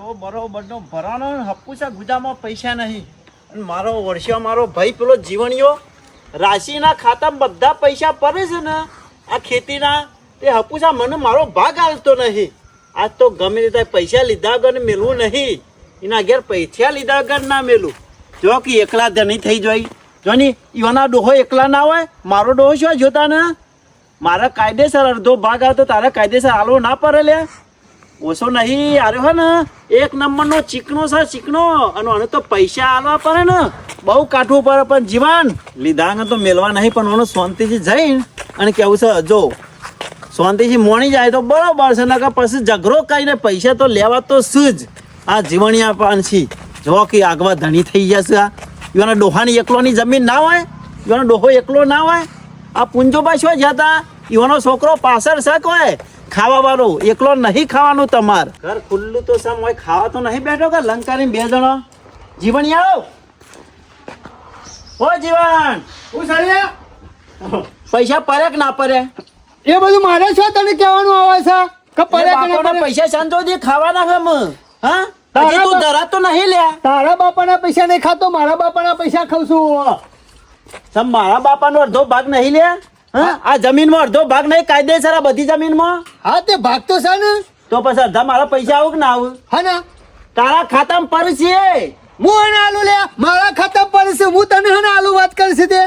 મારો બરોબરનો ભરાનો હપ્પુસા ગુજામાં પૈસા નહીં અને મારો વર્ષિયો મારો ભાઈ પેલો જીવણીઓ રાશિના ખાતામાં બધા પૈસા પડે છે ને આ ખેતીના તે હપ્પુસા મને મારો ભાગ આવતો નહીં. આજ તો ગમે તે પૈસા લીધા વગર મેળવું નહીં, એના ઘેર પૈસા લીધા વગર ના મેળવું. જો કે એકલા ધણી થઈ જાય જો ની ઈવાના ડોહો એકલા ના હોય, મારો ડોહો શું જોતા ને મારા કાયદેસર અડધો ભાગ આવતો તારે કાયદેસર આલો ના પડે લે. ઓછો નહીં આર્યો હે ને એક નંબરનો ચીકણો છે ચીકણો, અને આને તો પૈસા આલવા પડે ને બહુ કાઠવું પડે. પણ જીવન લીધા તો મેળવા નહીં, પણ ઓનો શાંતિથી જઈને અને કેવું છે જો શાંતિથી મોણી જાય તો બરોબર છે, નકર પછી ઝઘડો કરીને પૈસા તો લેવા તો શું જ. આ જીવણિયા પાનછી જો કે આગવા ધણી થઈ જશે. એવાના ડોહાની એકલોની જમીન ના હોય, એવાનો ડોહો એકલો ના હોય. આ પુંજોબા શું જતા એવાનો છોકરો પાછળ છે કોઈ ખાવા વાળો, એકલો નહીં ખાવાનું. તમાર ઘર ખુલ્લું તો સમ હોય, ખાવા તો નહીં બેઠો કે લંકાની બે જણો. જીવણી આવો ઓ જીવન, હું સારી પૈસા પડે કે ના પડે એ બધું મારે શું તને કહેવાનું આવે છે કે પડે કે ના પડે? પૈસા શાંતો દે ખાવાના હમ હા તારા હજી તું ધરા તો નહીં લે. તારા બાપાના પૈસા નહીં ખાતો, મારા બાપાના પૈસા ખાઉં છું. સમ મારા બાપાનો અડધો ભાગ નહીં લે. હા આ જમીનમાં અડધો ભાગ નહીં કાયદેસર આ બધી જમીનમાં. હા તે ભાગ તો છે ને, તો પછી અડધા મારા પૈસા આવું કે ના આવું? હા ને તારા ખાતામાં પર છે હું એને આલુ લે, મારા ખાતા પર છે, હું તને હને આલુ વાત કરીશ તે.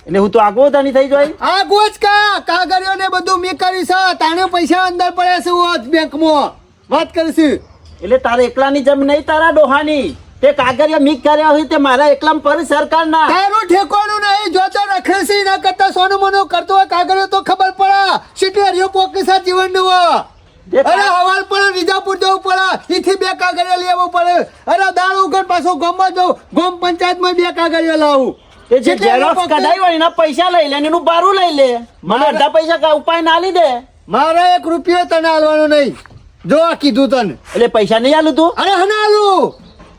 એટલે હું તો આગો ધણી થઈ જાય. આ ગોજ કા કાગળિયો ને બધું મેં કરી છે, તાણે પૈસા અંદર પડ્યા છે હોત બેંકમાં વાત કરીશ. એટલે તારે એકલાની જમીન નહીં, તારા ડોહાની તે કાગળિયા મીક કર્યા હોય તે મારા એકલામાં પર સરકારના. તારું ઠેકોનું નહીં, જો તો રખે છે ના કરતા સોનું મોનું કરતો હોય કાગળિયો તો ખબર પડે સિટીરિયો પોકેસા જીવન નું. અરે હવાલ પડે વિજાપુર જવું પડે, એથી બે કાગળિયા લેવું પડે. અરે દાળ ઉગર પાછો ગામમાં જવું, ગામ પંચાયતમાં બે કાગળિયા લાવું. એ જે ઝેરોક્સ કઢાઈ હોય એના પૈસા લઈ લે, એનું બારું લઈ લે. મને અડધા પૈસા કા ઉપાય ના લી દે. મારે 1 રૂપિયો તને આલવાનો નહીં, જો આ કીધું તને. એટલે પૈસા નહીં આલું તું? અરે હને આલું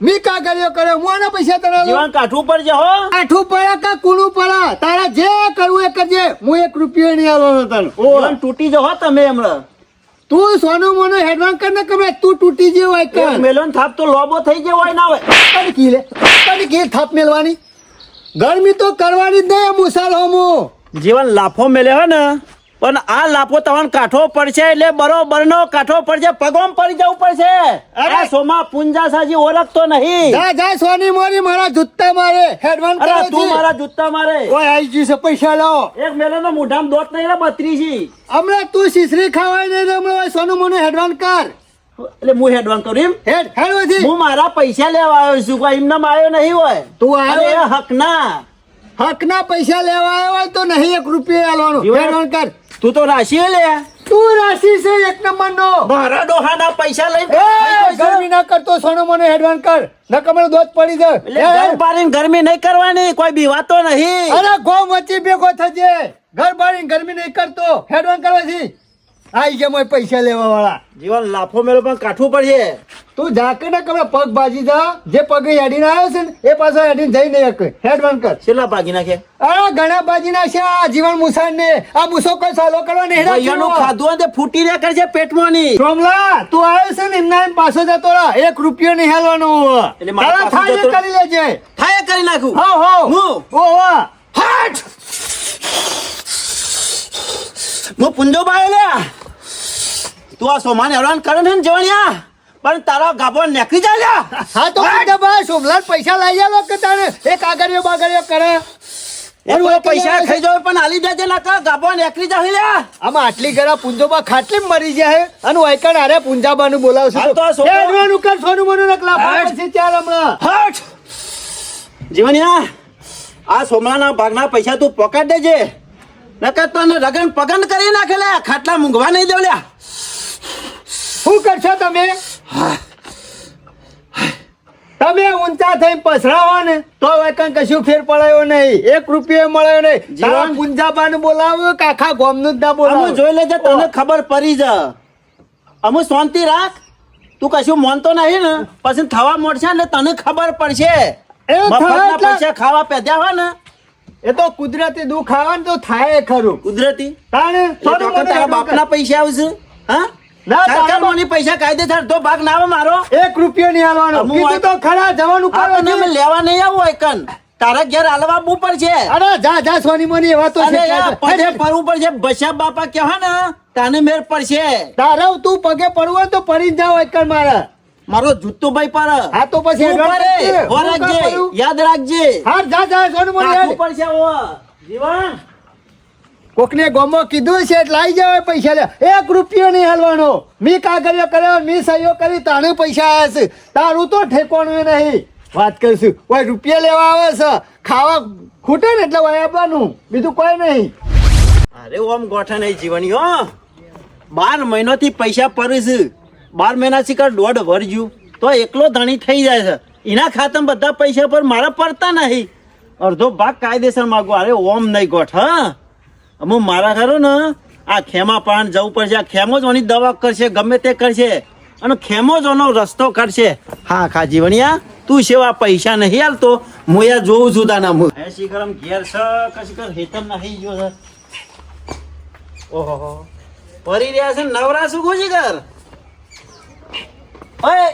મી કાગળિયો કરે, હું આના પૈસા તને આલું. જીવન કાઠું પડજે હો. આઠું પડે કે કુણું પડે, તારા જે કરવું એ કરજે, હું 1 રૂપિયો નહીં આલવાનો તને. જીવન તૂટી જો હો તમે હમણાં. તું સોનું મોનું હેડવાન કર ને કમે તું તૂટી જે હોય કે મેલોન થાપ તો લોબો થઈ ગયો હોય ના હોય. કડી કી લે, કડી કી થાપ મેલવાની, ગરમી તો કરવાની જ નહીં મુસાલ હોમો. જીવન લાફો મેલે હો ને, પણ આ લાફો તમને કાઠો પડશે એટલે બરોબર નો કાઠો પડશે, પગોમ પડી જવું પડશે. અરે સોમા પુંજા સાજી ઓળખતો નહીં. જા જા સોની મોરી મારા જુત્તા મારે હેડવાન કરે અરે તું મારા જૂતા મારે. ઓય આઈ જી છે પૈસા લાવો. એક મેલો નો મોઢામાં દોત નહીં રે 32. હમણાં તું શીશરી ખાવાય નહીં, હમણાં સોનું મોનું હેડવાન કર. એટલે હું હેડવાન કરું એમ? હેડ હેડ વધી. હું મારા પૈસા લેવા આવ્યો છું, કોઈ એમને આવ્યો નહીં હોય. તું અરે આવ્યો હક ના હકના પૈસા લેવા આવ્યો હોય તો નહીં 1 રૂપિયો આલવાનું. જીવન. હેડવાન કર. તું તો રાશિ લે. તું રાશિ છે 1 નંબરનો. મારા ડોહાના પૈસા લઈ ગરમી ના કરતો સોનું મોનું હેડવાન કર, નકમનો દોત પડી જાય. ઘર બારીને ગરમી નહીં કરવાની, કોઈ બીવાતો નહીં. અરે ગોમ વચ્ચે ભેગો થજે, ઘર બારી ગરમી નહીં કરતો, હેડવાન કરવાથી આઈ ગયા મોય પૈસા લેવા વાળા. જીવન લાફો મેલો પણ કાઠું પડશે. તું જાકે ને કમે પગ ભાજી જા, જે પગે હેડીને આવ્યો છે ને એ પાછો હેડીને જઈ નહીં શકે. હેડવાન કર. છેલ્લા ભાગી નાખે. અરે ઘણા ભાજી ના છે આ જીવન મુસાન ને, આ મુસો કોઈ સાલો કરવા નહીં ભૈયાનું ખાધું હોય તે ફૂટી રહ્યા કરશે પેટમાં ની. સોમલા તું આવ્યો છે ને એમના એમ પાછો જતો રહા, 1 રૂપિયો નહીં હાલવાનો. એટલે મારા તારા પાછો થાય એ જતો- કરી લેજે. થાય કરી નાખું. હું ઓવા હટ! હું પુંજો બાયો લે. તું આ સોમાને હેરાન કરે ને જવણિયા, પણ તારો ગાભો નેકરી જાય લ્યા. હા તો કીધા બા સોમલા પૈસા લઈ આલો કે તારે એ કાગળિયો બાગળિયો કરે. એ બોલો પૈસા ખાઈ જાવ પણ આલી દેજે નકર ગાભો નેકરી જાય લ્યા. આમાં આટલી ઘણા પુંજોબા ખાટલી મરી જાય અને વાયકણ આરે પુંજાબાનું બોલાવશે. હા તો છોકરો- હેડવાનું કર સોનું મોનું નકલા હટ. પછી ચાલ હમણાં. હટ! જીવણિયા આ સોમલાના ભાગના પૈસા તું પકડ દેજે, નકર તને રગન પગન કરી નાખે લે. ખાટલા મૂંઘવા નહીં દેવ લ્યા. શું કરશો તમે? તમે ઊંચા થઈને પસરાવો ને તો વાયકણ કશું ફેર પડાયો નહીં, 1 રૂપિયો મળ્યો નહીં. જીવન- પુંજાબાનું બોલાવ્યું કે આખા ગામનું જ ના અમુ બોલાવ્યું. જોઈ લેજે, તને ખબર પડી જા. અમુ શાંતિ રાખ, તું કશું માનતો નહીં ને પછી થવા મળશે ને તને ખબર પડશે. એ થાય મફતના એટલે- પૈસા ખાવા પેદ્યા હોય ને એ તો કુદરતી દુઃખ આવે ને તો થાય ખરું. કુદરતી. તાણે એટલે તો સોનું મોનું તારા હેડવાન કર. બાપના પૈસા આવશે. હા ના, સરકારમાંની પૈસા કાયદેસર અડધો ભાગ ના આવે મારો. 1 રૂપિયો નહીં હાલવાનો. હું કીધું તો ખરા જવાનું આ કરો તને છે. મેં લેવા નહીં આવું હોય કન. તારા ઘેર હાલવા બહુ પડશે. અરે જા જા સોની મોની એવા તો અરે છે. યાર, પગે પડવું પડશે. બસ્યા બાપા કહેવાય ને તાને મેળ પડશે. તારા તું પગે પડવું હોય તો પડી જ જાવ એકર મારા. મારો જૂતું ભાઈ પર. હા તો પછી તું હેડવા પડે. પડશે. હો હું કાં રાખજે. પડું? યાદ રાખજે. હા જા જા સોની મોની કાઠું હેડ. પડશે હો. જીવન કોકને ગોમો કીધું છે એટલે લાઈ જાવ પૈસા લે. 1 રૂપિયો નહીં હાલવાનો. મી કાગળિયો કર્યો મી સહીઓ કરી તાણે પૈસા આવ્યા છે. તારું તો ઠેકોણું નહીં. વાત કરીશું કોઈ રૂપિયા લેવા આવે છે ખાવા ખૂટે ને એટલે વહી આપવાનું બીજું કોઈ નહીં. અરે ઓમ ગોઠા નહીં જીવની હો. 12 મહિનોથી પૈસા પરે છે. 12 મહિના શીખર 1.5 વર્ષ તો એકલો ધણી થઈ જાય છે. એના ખાતામાં બધા પૈસા પર મારા પડતા નહીં. અડધો ભાગ કાયદેસર માગો. અરે ઓમ નહીં ગોઠ હા. અમુક મારા ખરો ને આ ખેમા પાણ જવું પડશે. આ ખેમો જ ઓની દવા કરશે ગમે તે કરશે અને ખેમો જ ઓનો રસ્તો કાઢશે. હા ખા જીવણિયા તું સેવા પૈસા નહીં હાલતો હું યાર જોઉં છું તાના હું શીખર આમ ઘેર છે કશી કર હેતર નહીં ગયો છે. ઓહો પરી રહ્યા છે નવરા શું ખુશી કર. ઓય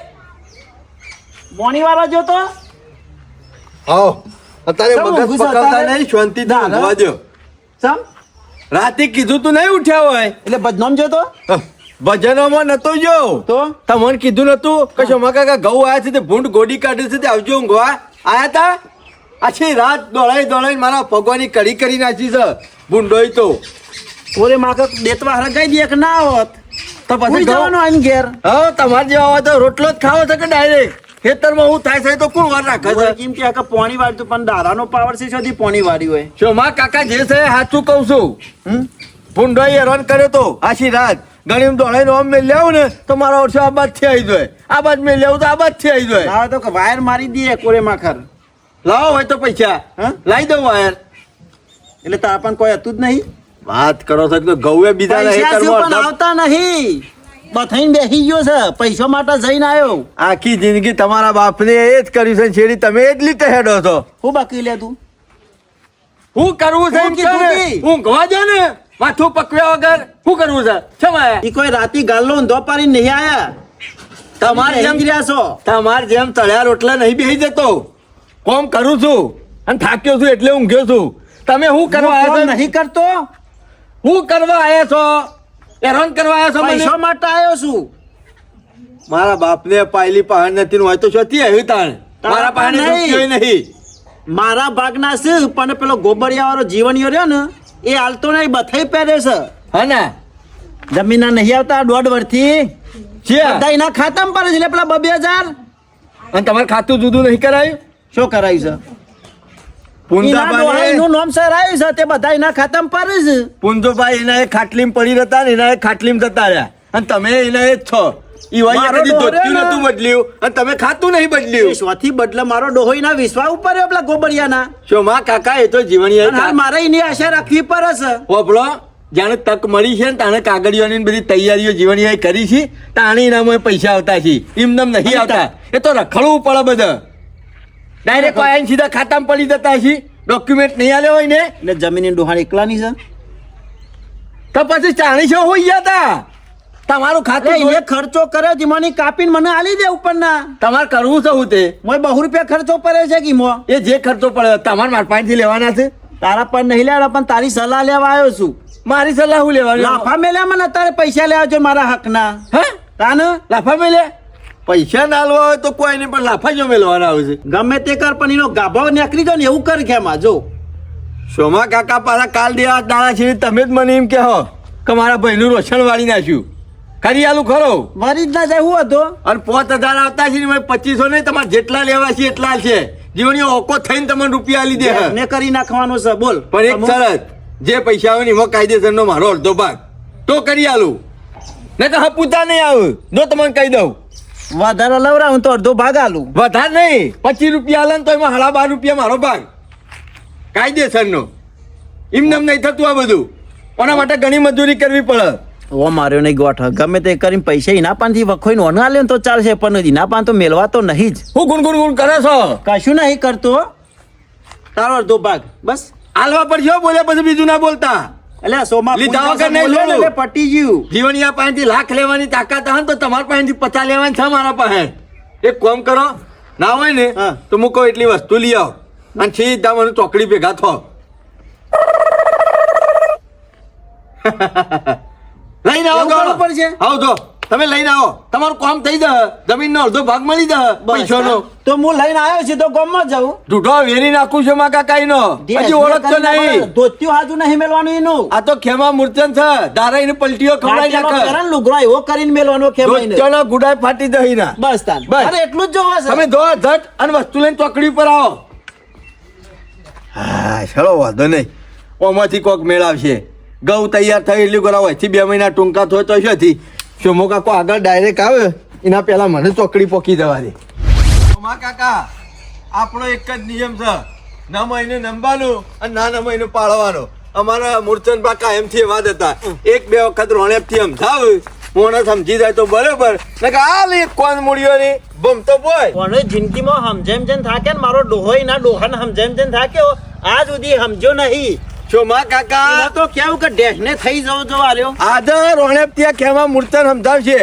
મોણી વાળો જો તો આવો અત્યારે ચમ મગજ ઊંઘું છે પકડતા અત્યારે? નહીં શાંતિથી ના, ના. ઊંઘવા દ્યો. સમ રાતે કીધું તું નહીં ઉઠ્યા હોય એટલે બદનામ જો તો ભજનોમાં નતો જો તો તમને કીધું નતું કે શોમા કાકા ઘઉં આયા છે તે ભૂંડ ગોડી કાઢે છે તે આવજો ઊંઘવા આયા તા આછી રાત દોડાઈ દોડાઈ મારા પગવાની કડી કરી નાખી છે ભૂંડોય તો ઓરે માકે દેતવા હરગાઈ દે કે ના હોત તો પછી પછી જવાનો આઈને ઘેર હા તમારે જેવા હોય તો રોટલો જ ખાવો છે કે ડાયરેક્ટ ખેતરમાં હું થાય છે તો કોણ વાર રાખે ઓરે છે કેમ કે પોણી વાળતું પણ દારાનો પાવર છે સુધી પોણી વાળી હોય. શોમા કાકા જે છે સાચું કહું છું ભૂંડોય હેરાન કર્યો તો આછી રાત ગણીમ દોડાઈને ઓમ મેં લેવું ને તો મારા વર્ષે આ બાદ થી આવી જાય આ બાદ મેં લેવું તો આ બાદ થી આવી જાય ના તો કે વાયર મારી દે કોરે માખર. લાવો હોય તો પૈસા હા? લાવી દઉં યાર એટલે તારા પણ કોઈ હતું જ નહીં. વાત કરો છો કે ગૌએ બીજા પૈસા શું ખેતરમાં પણ આવતા નહીં. બથાઈને બેસી ગયો છે પૈસા માટે જઈને આવ્યો. આખી જિંદગી તમારા બાપને એ જ કર્યું છે છેડી તમે એ જ લીધે હેડો છો હું બાકી લે તું શું કરવું છે એમ ઊંઘી, કે ને? ઊંઘી. ઊંઘવા દે ને માથું પકવ્યા વગર શું કરવું છે શેમ આયા? ઈ કોઈ રાતી ગાલ્લો ઊંધો પાડીને નહીં આયા. તમારે તમે જેમ બેસી રહ્યા છો. તમારે જેમ તળ્યા રોટલા નહીં બેસી જતો કોમ કરું છું અને થાક્યો છું એટલે ઊંઘ્યો છું તમે શું કરવા હું આવ્યા કોમ છો નહીં કરતો શું કરવા આવ્યા છો હેરાન કરવા આવ્યા છો મને પૈસા માટે આવ્યો છું. મારા બાપને પાયલી પહાડ નથી ને હોય તો શોથી આવ્યું તાણ મારા પાસે નહીં. રૂપિયો નહીં મારા ભાગના છે પણ પેલો ગોબરિયા વાળો જીવણીઓ રહ્યો ને એ હાલતો નહીં બથાઈ પહેરે છે. હા ને જમીનના નહીં આવતા 1.5 વર્ષથી છે બધા એના ખાતામાં પડે છે એટલે પેલા 2,000 અને તમારે ખાતું જુદું નહીં કરાયું શું કરાયું છે એના પુંજાભાઈ ડોહાઈનું નામ સર આવ્યું છે તે બધા એના ખાતામાં પડે છે. પુંજોભાઈ એના એ ખાટલીમાં પડી રહેતા ને એના એ ખાટલીમાં જતા રહ્યા અને તમે એના એ જ છો ઈ વાઈએ મારો કદી ડોહો ધોતિયું રહ્યો ને. નતું બદલ્યું અને તમે ખાતું નહીં બદલ્યું વિશ્વાથી બદલે મારો ડોહો એના વિશ્વા ઉપર રહ્યો પેલા ગોબરિયાના. શોમા કાકા એ તો અને હાલ જીવણીયા મારે એની આશા રાખવી પડે છે. હોભળો જાણે તક મળી છે ને તાણે કાગળિયોની ને બધી તૈયારીઓ જીવણીયાએ કરી છે તાણે એનામાં પૈસા આવતા છે એમનેમ નહીં આવતા એ તો રખડવું પડે બધા ડાયરેક્ટ આઈને સીધા ખાતામાં પડી જતા છે ડોક્યુમેન્ટ નહીં આલ્યો હોય ને એટલે જમીન ડોહાણ એકલાની છે. તો પછી ચાણી છે હોઈ ગયા તા તમારું ખાતું એટલે એને ખર્ચો કર્યો જીમાની કાપીને મને આલી દે ઉપરના. તમારે કરવું છે હું તે મોય 2 રૂપિયા ખર્ચો પડે છે કે મો એ જે ખર્ચો પડે તમારે મારા પાસેથી લેવાના છે તારા પર નહીં લેવા પણ તારી સલાહ લેવા આવ્યો છું. મારી સલાહ હું લેવાની લાફા મેલ્યા મને અત્યારે પૈસા લેવા છે મારા હકના. હે તાન લાફા મેલે પૈસા ના આલવા હોય તો કોઈ નહીં પણ લાફા જો મેલવાના આવે છે ગમે તે કર પણ એનો ગાભો નીકળી જાય ને એવું કર ખેમાં જો. સોમા કાકા પાછા કાલ દેવા દાડા છે તમે જ મને એમ કહો કે મારા ભાઈનું રોશન વાળી નાખ્યું ખરી આલું ખરો વરી જ ના જાય હું હતો. અને 5,000 આવતા છે ને મેં 2500 નહીં તમારે જેટલા લેવા છે એટલા છે જીવની ઓકો થઈને તમને રૂપિયા આલી દે હે. ને કરી નાખવાનું છે બોલ. પણ એક શરત જે પૈસા આવે ને એમાં કાયદેસરનો મારો અડધો ભાગ તો કરી આલું નહીં તો હપુતા નહીં આવે જો તમને કહી દઉં વધારે લવરાવું તો અડધો ભાગ આલું. વધારે નહીં 25 રૂપિયા આલે ને તો એમાં 12.5 રૂપિયા મારો ભાગ કાયદેસરનો એમને એમ નહીં થતું આ બધું એના માટે ઘણી મજૂરી કરવી પડે ઓ માર્યો નહીં ગોઠ ગમે તે કરીને પૈસા એના પાનથી વખોઈને ઓના લે તો ચાલશે પણ એના પાન તો મેલવા તો નહીં જ. હું ગુણ કરે છો કશું નહીં કરતો તારો અડધો ભાગ બસ. આલવા પર જો બોલ્યા પછી બીજું ના બોલતા એટલે સોમાં લીધા પૂંજા વગર નહીં બોલે ને જોડું. એટલે પટી ગયું. જીવણિયા પાસેથી લાખ લેવાની તાકાત હે ને તો તમારા પાસેથી 50 લેવાની છે મારા પાસે. એક કામ કરો, ના હોય ને હા. તો મૂકો એટલી વસ્તુ લઈ આવો અને સીધા મને ચોકડી ભેગા થો. લઈને આવો એવું ગાળો. કરવું પડશે? આવો જો તમે લઈને આવો, તમારું કામ થઈ જાય, જમીનનો અડધો ભાગ મળી જાય પૈસાનો. તો હું લઈને આવ્યો છું તો ગામમાં જ જાઉં. ઢૂઢો વેરી નાખું છું માકા કાઈનો, હજી ઓળખતો નહીં. ધોતિયું હાજુ નહીં મેલવાનું એનું. આ તો ખેમા મૂર્છન છે, દારાઈને પલટીઓ ખવડાવી ફાટેલો નાખે. પહેરણ લુગડો એવો કરીને મેલવાનો ખેમાઈને. દોસ્તોના ગુડાય ફાટી દઈ ના. બસ તાન. બસ. અરે એટલું જ જોવા છે. તમે દો ઝટ અને વસ્તુ લઈને ચોકડી પર આવો. હા ચલો વાંધો નહીં, ઓમાંથી કોક મેળવશે. ઘઉં તૈયાર થઈ એટલી કરાવો, અહીંથી 2 મહિના ટૂંકા થયો તો શેથી શોમો કાકો આગળ ડાયરેક્ટ આવે એના પહેલા મને ચોકડી પોકી જવા દે. શોમા કાકા, આપણો એક જ નિયમ છે, ન મહિને નમવાનું અને ના મહિને પાળવાનો. અમારા મૂર્છન બા કાયમથી એવા જ હતા. 1-2 વખત રોણેપથી સમજાવ, મોને સમજી જાય તો બરોબર, ને કે આ લે કોણ મૂળ્યો ને બમતો બોય. કોને જિંદગીમાં સમજેમ જેમ થાકે ને મારો ડોહોય ના ડોહાને સમજેમ જેમ થાક્યો આજ સુધી સમજો નહીં. શોમા કાકા, એના તો કેવું કે ડેશને થઈ જવો જો આર્યો. આજે રોણેપ ત્યાં કેવા મૂર્તન સમજાવશે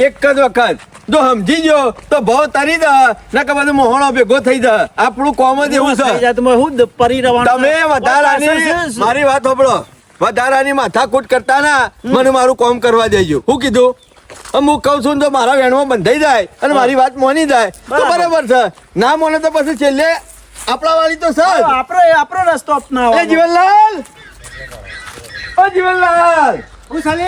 એક જ વખત. જો સમજી ગયો તો ભાવ તરી દે, ન કે બધું મોહણો ભેગો થઈ જાય. આપણું કોમ જ એવું થઈ છે. જાય તો મેં હું પરી રહેવાનું. તમે વધારાની મારી વાત સાંભળો, વધારાની માથાકૂટ કરતા ના, મને મારું કોમ કરવા દેજો. હું કીધું હું કહું છું ને તો મારા વેણમાં બંધાઈ જાય અને મારી વાત મોની જાય તો બરાબર છે. ના મોને તો પછી છેલ્લે આપણા વાળી તો સર. આપણો રસ્તો એ અપનાવો. જીવનલાલ, ઓ જીવનલાલ, હું સાલે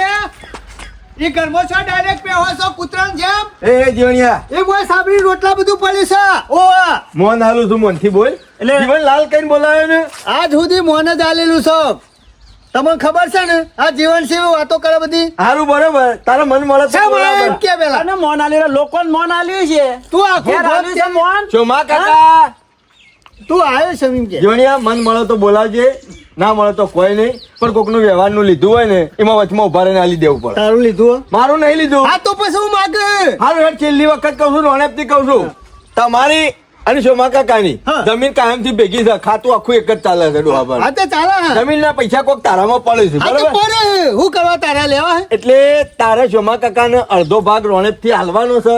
એ ઘરમાં છો ડાયરેક્ટ પેહો છો કૂતરાની જેમ. એ જીવણિયા, એ મોય સાબરી રોટલા બધું પડ્યું છે. ઓ મોન હાલું છું, મોનથી બોલ. એટલે- જીવનલાલ કઈ બોલાયો ને? આજ સુધી મોને જ આલેલું છે. તમને ખબર છે ને આ જીવન સેવ વાતો કરે બધી. હારું બરોબર, તારા મન મળે તો શા મને બરાબર. એમ કે પેલા અને મોન આલ્યો લોકોને મોન આલ્યું છે. તું આખું ઘેર ગામ આલ્યું છે છે. મોન. શોમા કાકા, તું આવ્યો છે એમ કે જીવણિયા મન મળે તો બોલાવજે, ના મળે તો કોઈ નહીં. પણ કોકનું વ્યવહારનું લીધું હોય ને એમાં વચમાં ઉભા રહીને આલી દેવું પડે. તારું લીધું મારું નહીં લીધું. હા તો પછી હું માગે હારું હેડ, છેલ્લી વખત કહું છું, રોણેપથી કહું છું, તમારી અને શોમા કાકાની હા. જમીન કાયમથી ભેગી છે. ખાતું આખું એક જ ચાલે છે ડોહા પર. હા તો ચાલે હા જમીનના પૈસા કોક તારામાં પડે છે હા તો બરોબર. પડે હું કરવા તારા લેવા હે? એટલે તારે શોમા કાકાને અડધો ભાગ રોણેપથી હાલવાનો છે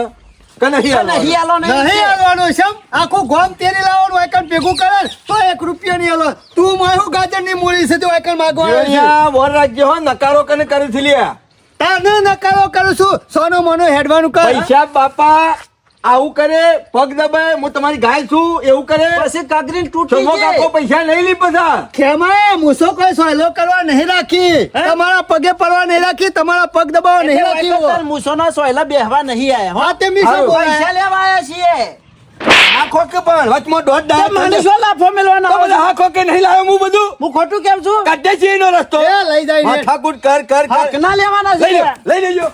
કે નહીં નહીં હાલવાનો? આલો નહીં. નહીં હાલવાનું છે આખું ગોમ તેરી લાવવાનું એકન ભેગું કરે તો 1 રૂપિયા નહીં હાલવા. તું મારું ગાજર ની મૂળી છે તો એકન માગવાનું છે. જીવણિયા, વર રાજ્ય હો નકારો કને કરી છે લ્યા. તાને નકારો કરું છું સોનો મોનો હેડવાનું કર પૈસા બાપા આવું કરે, પગ દબાય, હું તમારી ગાય છું એવું કરે. પછી કાગરીને તૂટી શોમો જાય. કાકો પૈસા નહીં લી બધા. ખેમા મૂસો કોઈ સોયલો કરવા નહીં રાખી. તમારા પગે પડવા નહીં રાખી, તમારા પગ દબાવવા નહીં એટલે રાખી. વખત મૂસોના સોયલા બેહવા નહીં આયા હો. હા તે મી શું હારું. બોલાય? પૈસા લેવા આયા છીએ. આખો કે પણ વચમાં દોઢ તે દાડા મને શું લાફો મેલવાનો તો બધા આખો કે નહીં લાવ્યો હું બધું હું ખોટું કેમ છું? કાઢે છે એનો રસ્તો. એ લઈ જાય ને. માથાકૂટ કર કર હક કર. ના લેવાના લઈ છે. લો, લઈ લેજો.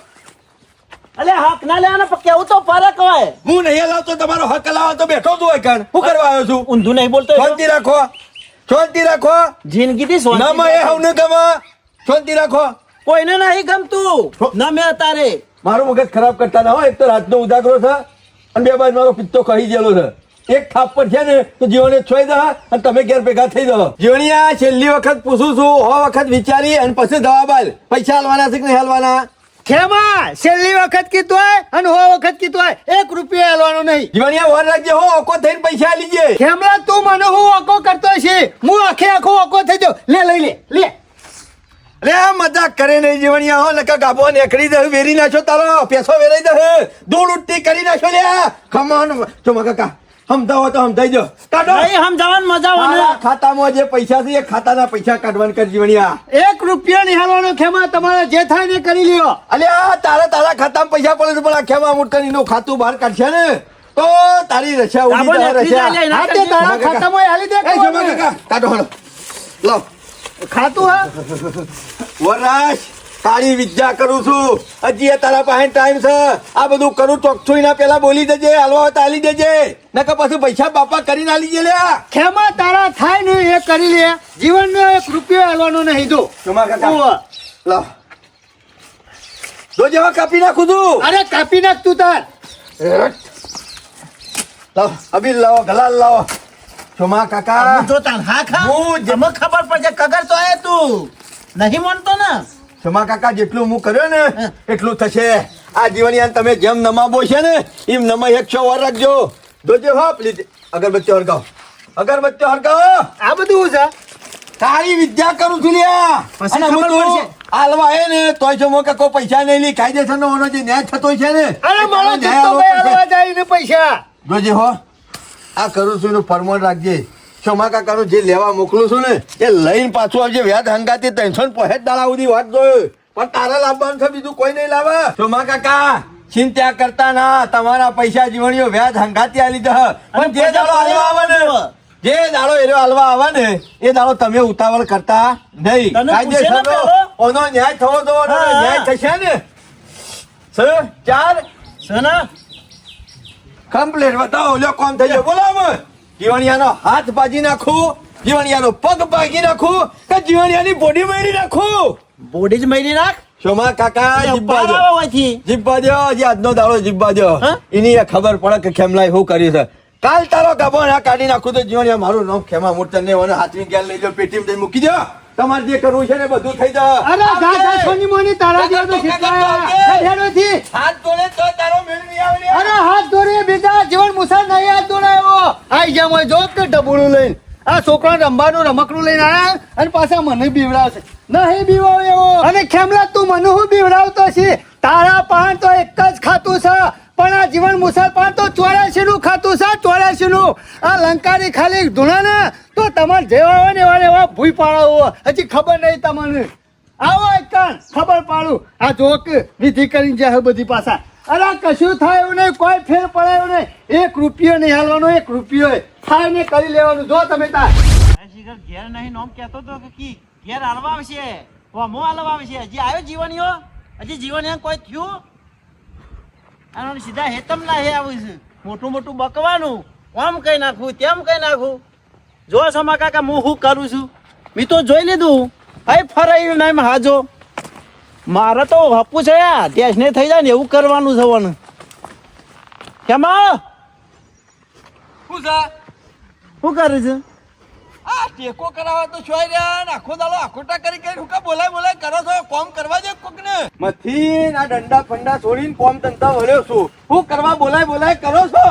અલે હક ના લેવાના પણ કેવું તો ફરક હોય. હું નહીં લાવતો, તમારો હક લાવો તો બેઠો છું હોય કાન. હું કરવા આવ્યો છું? ઊંધું નહીં બોલતો શાંતિ રાખો, શાંતિ રાખો. જિંદગીથી શાંતિ ના માં એ હવને ગમે. શાંતિ રાખો. કોઈને નહીં ગમતું ના મેં તારે. મારું મગજ ખરાબ કરતા ના હોય. એક તો રાતનો ઉજાગરો છે અને 2 બાજુ મારો પિત્તો કહી ગયેલો છે. એક થાપ પર છે ને તો જીવને છોઈ દે અને તમે ઘેર ભેગા થઈ જાઓ. જીવણિયા, છેલ્લી વખત પૂછું છું, વખત વિચારી અને પછી જવાબ આલ. પૈસા હાલવાના છે કે નહીં હાલવાના? ખેમા છેલ્લી વખત કીધું હોય અને 100 વખત કીધું હોય 1 રૂપિયા હાલવાનો નહીં. જીવણિયા, વર રાજ્ય હો ઓકો થઈને પૈસા લીજે. ખેમલા તું મને હું ઓકો કરતો છે. હું આખે આખો ઓકો થઈ જાઉં. લે લઈ લે લે અરે આ મજાક કરે નહીં જીવણિયા હો, નકા ગાભો નેકડી દે, વેરી નાખો તારો પેસો વેરાઈ દે, ધૂળ ઉડતી કરી નાખો લ્યા. ખમણ ચોમા કાકા સમજાવો તો સમજાઈ દો. કાઢો. નહીં સમજાવવાનું મજા આવે તારા ખાતામાં જે પૈસા છે એ ખાતાના પૈસા કાઢવાનું કર જીવણિયા. 1 રૂપિયા નહીં હાલવાનો. ખેમા તમારે જે થાય ને કરી લ્યો. અલ્યા તારા ખાતામાં પૈસા પડે છે પણ આ ખેમા મોટકરીનું ખાતું બહાર કાઢશે ને તો તારી રશા ઉડી ગાભો જાય નેકળી રશા. જાય લે. હા તે તારા ખાતામાં હાલી દે. એ ચોમા કાકા કાઢો હળો. લો ખાતું હા વરાશ, તારી વિદ્યા કરું છું. હજી એ તારા પાસે ટાઈમ છે. આ બધું કરું ચોકછુઈ ના પેલા બોલી દેજે, હાલવા હોય તો હાલી દેજે, નકર પછી પૈસા બાપા કરીને હાલી દે લ્યા. ખેમા તારા થાય ને એ કરી લે. જીવનનો 1 રૂપિયો હાલવાનો નહીં. જો ચોમા કાકા ઓવા. લો જો જેવા કાપી નાખું છું. અરે કાપી નાખ તું તાર. લાવો અબીલ લાવો, ગલાલ લાવો. ચોમા કાકા જો તાન હા ખા હું જે- મને ખબર પડશે કગર તો આય તું નહીં માનતો ને ક્ષમા કાકા જેટલું હું કર્યો ને એટલું થશે. આ જીવનયાન તમે જેમ નમાબો છે ને એમ નમાઈ 100 વાર રાખજો. જોજો હો પ્લીઝ અગરબત્તી હળગાવો, અગરબત્તી હળગાવો. આ બધું છે તારી વિદ્યા કરું છું લ્યા. પછી અને હું ખબર તો પડશે. આલવા હે ને તોય જો મોકે કોઈ પૈસા નહીં લી કાયદેસરનો ઓનો જે ન્યાય થતો છે ને અરે મારો ન્યાય જુત્તો આલવો ભાઈ પડશે. હલવા જાય ને પૈસા જોજે હો આ કરું છું એનું ફરમાન રાખજે. ક્ષમા કાકાનું જે લેવા મોકલું છું ને એ લઈને પાછું આવજે. વ્યાજ હંગાતી 365 દાડા સુધી વાત જોયો પણ તારે લાવવાનું છે, બીજું કોઈ નહીં લાવે. ક્ષમા કાકા ચિંતા કરતા ના, તમારા પૈસા જીવણીઓ વ્યાજ હંગાતી આલી દે. પણ જે દાડો હાલવા આવે ને જે દાડો એનો હાલવા આવે ને એ દાડો તમે ઉતાવળ કરતા નહીં. તને પૂછે ને કાયદેસરનો પેલો? ઓનો ન્યાય થવો તો ઓનો હા. ન્યાય થશે ને. 4 સના કમ્પ્લેટ બતાવો. લ્યો કોમ થઈ ગયો. બોલો અમે જીવણિયાનો હાથ ભાજી નાખું, જીવણિયાનો પગ ભાગી નાખું કે જીવણિયાની બોડી મારી નાખું. બોડી જ મરી નાખ શોમા કાકા જીબ્બા દ્યો. પારાવા હોયથી. જીબ્બા દ્યો. હજી આજનો દાડો જીબ્બા દ્યો. હા? એની એ ખબર પડે કે ખેમલાએ શું કર્યું છે. કાલ તારો ગાભો ના કાઢી નાખું તો જીવણિયા મારું નામ ખેમા મૂર્તન ને મને હાથની ગેલ લઈ જાઓ, પેટીમાં જઈને મૂકી દો. તમારે જે કરવું છે ને બધું થઈ જાય. અરે જા જા સોની મોની તારા જેવો તો શીખવાયા હેડોથી. હાથ જોડે તો તારો મેળ નહીં આવે લ્યા. અરે હાથ ધોરી બીજા જીવન મુસાર નહીં હાથ ધોડાયો આઈ જા મોય જો કે ડબુડું લઈને આ છોકરા રમવાનું રમકડું લઈને આયા અને પાછા મને બીવડાવશે નહીં બીવાવ એવો અને ખેમલા તું મને હું બીવડાવતો છે તારા પાન તો એક જ ખાતું છે પણ આ જીવન મુસાર પાન તો 84 નું ખાતું છે 84 નું આ લંકાની ખાલી ધૂણા ને તો તમારે જેવા હોય ને એવા ભૂઈ પાડાવો હજી ખબર નહીં તમને આવો એક ખબર પાડું આ જોક વિધિ કરીને જાય બધી પાછા અરે કશું થાય એવું નહીં કોઈ ફેર પડે એવું નહીં 1 રૂપિયો નહીં હાલવાનો 1 રૂપિયો થાય ને કરી લેવાનું જો તમે તાર ઘેર નહીં નોમ કહેતો તો કે કી ઘેર હાલવા આવશે મો હાલવા આવશે હજી આવ્યો જીવણીઓ હજી જીવણીઓ કોઈ થયું અને સીધા હેતમ ના હે આવું છે મોટું મોટું બકવાનું આમ કઈ નાખું તેમ કઈ નાખું જો સમા કાકા હું શું કરું છું મેં તો જોઈ લીધું અહીં ફરાયું નહીં હાજો મારે તો હપું છે યાર દેશ ને થઈ જાય ને એવું કરવાનું છે વન કેમાં શું છે? શું કરે છે આ ટેકો કરાવવા તો છોય રહ્યા ને આખો દાડો આખોટા કરી હું કા બોલાય કરો છો. કોમ કરવા દે કોકને. મથી ના દંડા ફંડા છોડીને કોમ ધંધા વળ્યો છું. હું કરવા બોલાય કરો છો.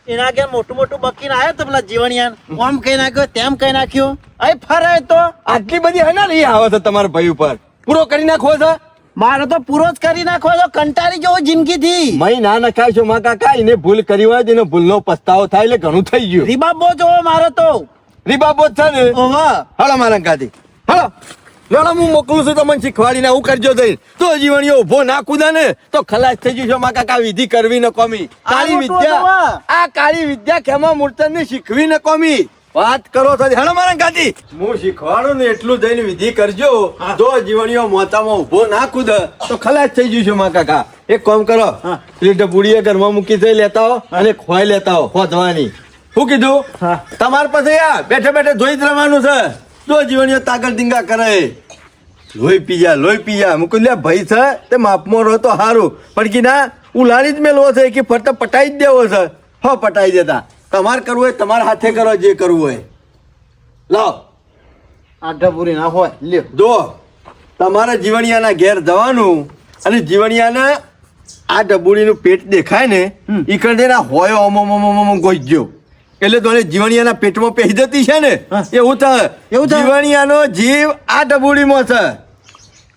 એના ઘેર મોટું મોટું બકીને આવ્યો તો પેલા જીવણિયાન આમ કઈ નાખ્યો તેમ કઈ નાખ્યો અહીં ફરાય તો આટલી બધી હે ને લઈ આવે છે તમારા ભાઈ ઉપર પૂરો કરી નાખવો છે. મારે તો પૂરો જ કરી નાખો છો કંટાળી જવો જિંદગીથી મય ના નખાય છો માં કાકા એને ભૂલ કરી હોય તો એનો ભૂલનો પસ્તાવો થાય એટલે ઘણું થઈ ગયું. રીબાબો જોવો મારો તો રીબાબો જ છે ને. ઓવા હળો મારા કાથી હળો લેલો હું મોકલું છું તમને શીખવાડીને આવું કરજો થઈ તો જીવણીઓ ઉભો ના કૂદે ને તો ખલાસ થઈ જશો માં કાકા. વિધિ કરવી ન કોમી કાળી મોટું વિદ્યા જોવા. આ કાળી વિદ્યા ખેમા મૂર્તન ને શીખવી ન કોમી વાત કરો છો. હેલો મારા કાથી હું શીખવાડું ને એટલું જઈને વિધિ કરજો. જો જીવણીઓ મોતામાં ઉભો ના કૂદે તો ખલાસ થઈ જશો માં કાકા. એક કામ કરો પેલી ડબુડીએ ઘરમાં મૂકી જઈ લેતા હો અને ખોઈ લેતા હો ખોદવાની. શું કીધું હા. તમારે પાસે યાર બેઠે બેઠે જોઈ જ રહેવાનું છે. જો જીવણીઓ તાકર ડીંગા કરે લોહી પી જા મુકું લે ભાઈ છે તે માપમાં રહો તો સારું પણ કે ના ઉલારી જ મેલવો છે કે ફરતા પટાઈ જ દેવો છે. હો પટાઈ દેતા તમારે કરવું હોય તમારા હાથે કરો જે કરવું હોય. લાવ આઢા પૂરી ના હોય લ્યો જો તમારે જીવણિયાના ઘેર જવાનું અને જીવણિયાને આ ડબુડીનું પેટ દેખાય ને ઈ કરજે ના હોય ઓમ ગોઈ ગયો એટલે તો જીવણિયાના પેટમાં પેહી જતી છે ને હા. એવું થાય. એવું થાય? જીવણિયાનો જીવ આ ડબુડીમાં છે.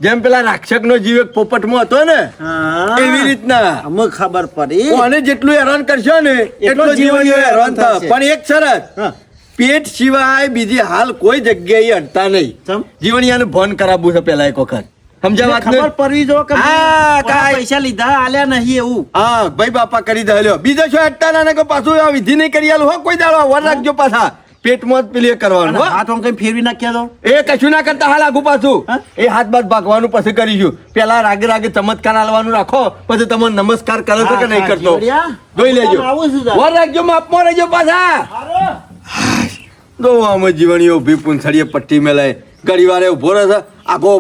જેમ પેલા રાક્ષસનો જીવ એક પોપટમાં હતો ને એવી રીતના અમને ખબર પડી કોને જેટલું હેરાન કરશો ને એટલો જીવણીઓ હેરાન થાય. થશે. પણ એક શરત હા. પેટ સિવાય બીજી હાલ કોઈ જગ્યાએ અડતા નહીં. ચમ? જીવણિયાને ભોન કરાવવું છે પેલા એક વખત સમજ્યા વાત ખબર પડવી જો કે હા, કોના કાંઈ. પૈસા લીધા આલ્યા નહીં એવું હા ભાઈ બાપા કરી દે લ્યો. બીજો શું અડતા ના ને કે પાછું આ વિધિ નહીં કરી આલું હો કોઈ દાડો વર રાખજો પાછા પેટમાં જ પેલી એ કરવાનું અને હો. હાથ આમ કઈ ફેરવી નાખ્યા તો એ કશું ના કરતા હાલ આગુ પાછું હા? એ હાથ બાદ ભાગવાનું પછી કરીશું. પેલા રાગે રાગે ચમત્કાર આલવાનું રાખો પછી તમે નમસ્કાર કરો છો કે નહીં કરતો જીવડિયા, જોઈ લેજો. આવું છું તાર. વર રાખજો માપમાં રહેજો પાછા. દો આમ જીવણીઓ ઉભી પૂંછડીએ પટ્ટી મેલાય ઘડી વારે ઉભો રહે છે આગો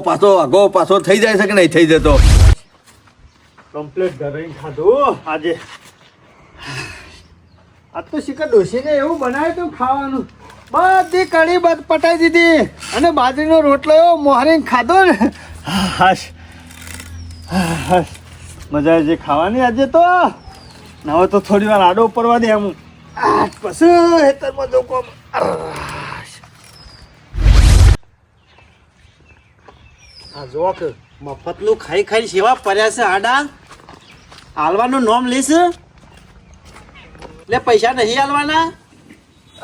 પાછો થઈ જાય છે કે નહીં થઈ જતો. કમ્પ્લીટ ઘરે ખાધું આજે આ તો શીખર ડોસીને એવું બનાવ્યું તું ખાવાનું બધી કઢી પટાઈ દીધી અને બાજરીનો રોટલો એવો મોહરીને ખાધો ને હાશ હાશ મજા જે ખાવાની આજે તો હવે તો થોડી વાર આડો પડવા દે એમ પછી હેતરમાં જો કોમ આ જો કે મફતનું ખાઈ ખાઈ સેવા પડ્યા છે આડા હાલવાનું નોમ લઈશ એટલે પૈસા નહીં હાલવાના.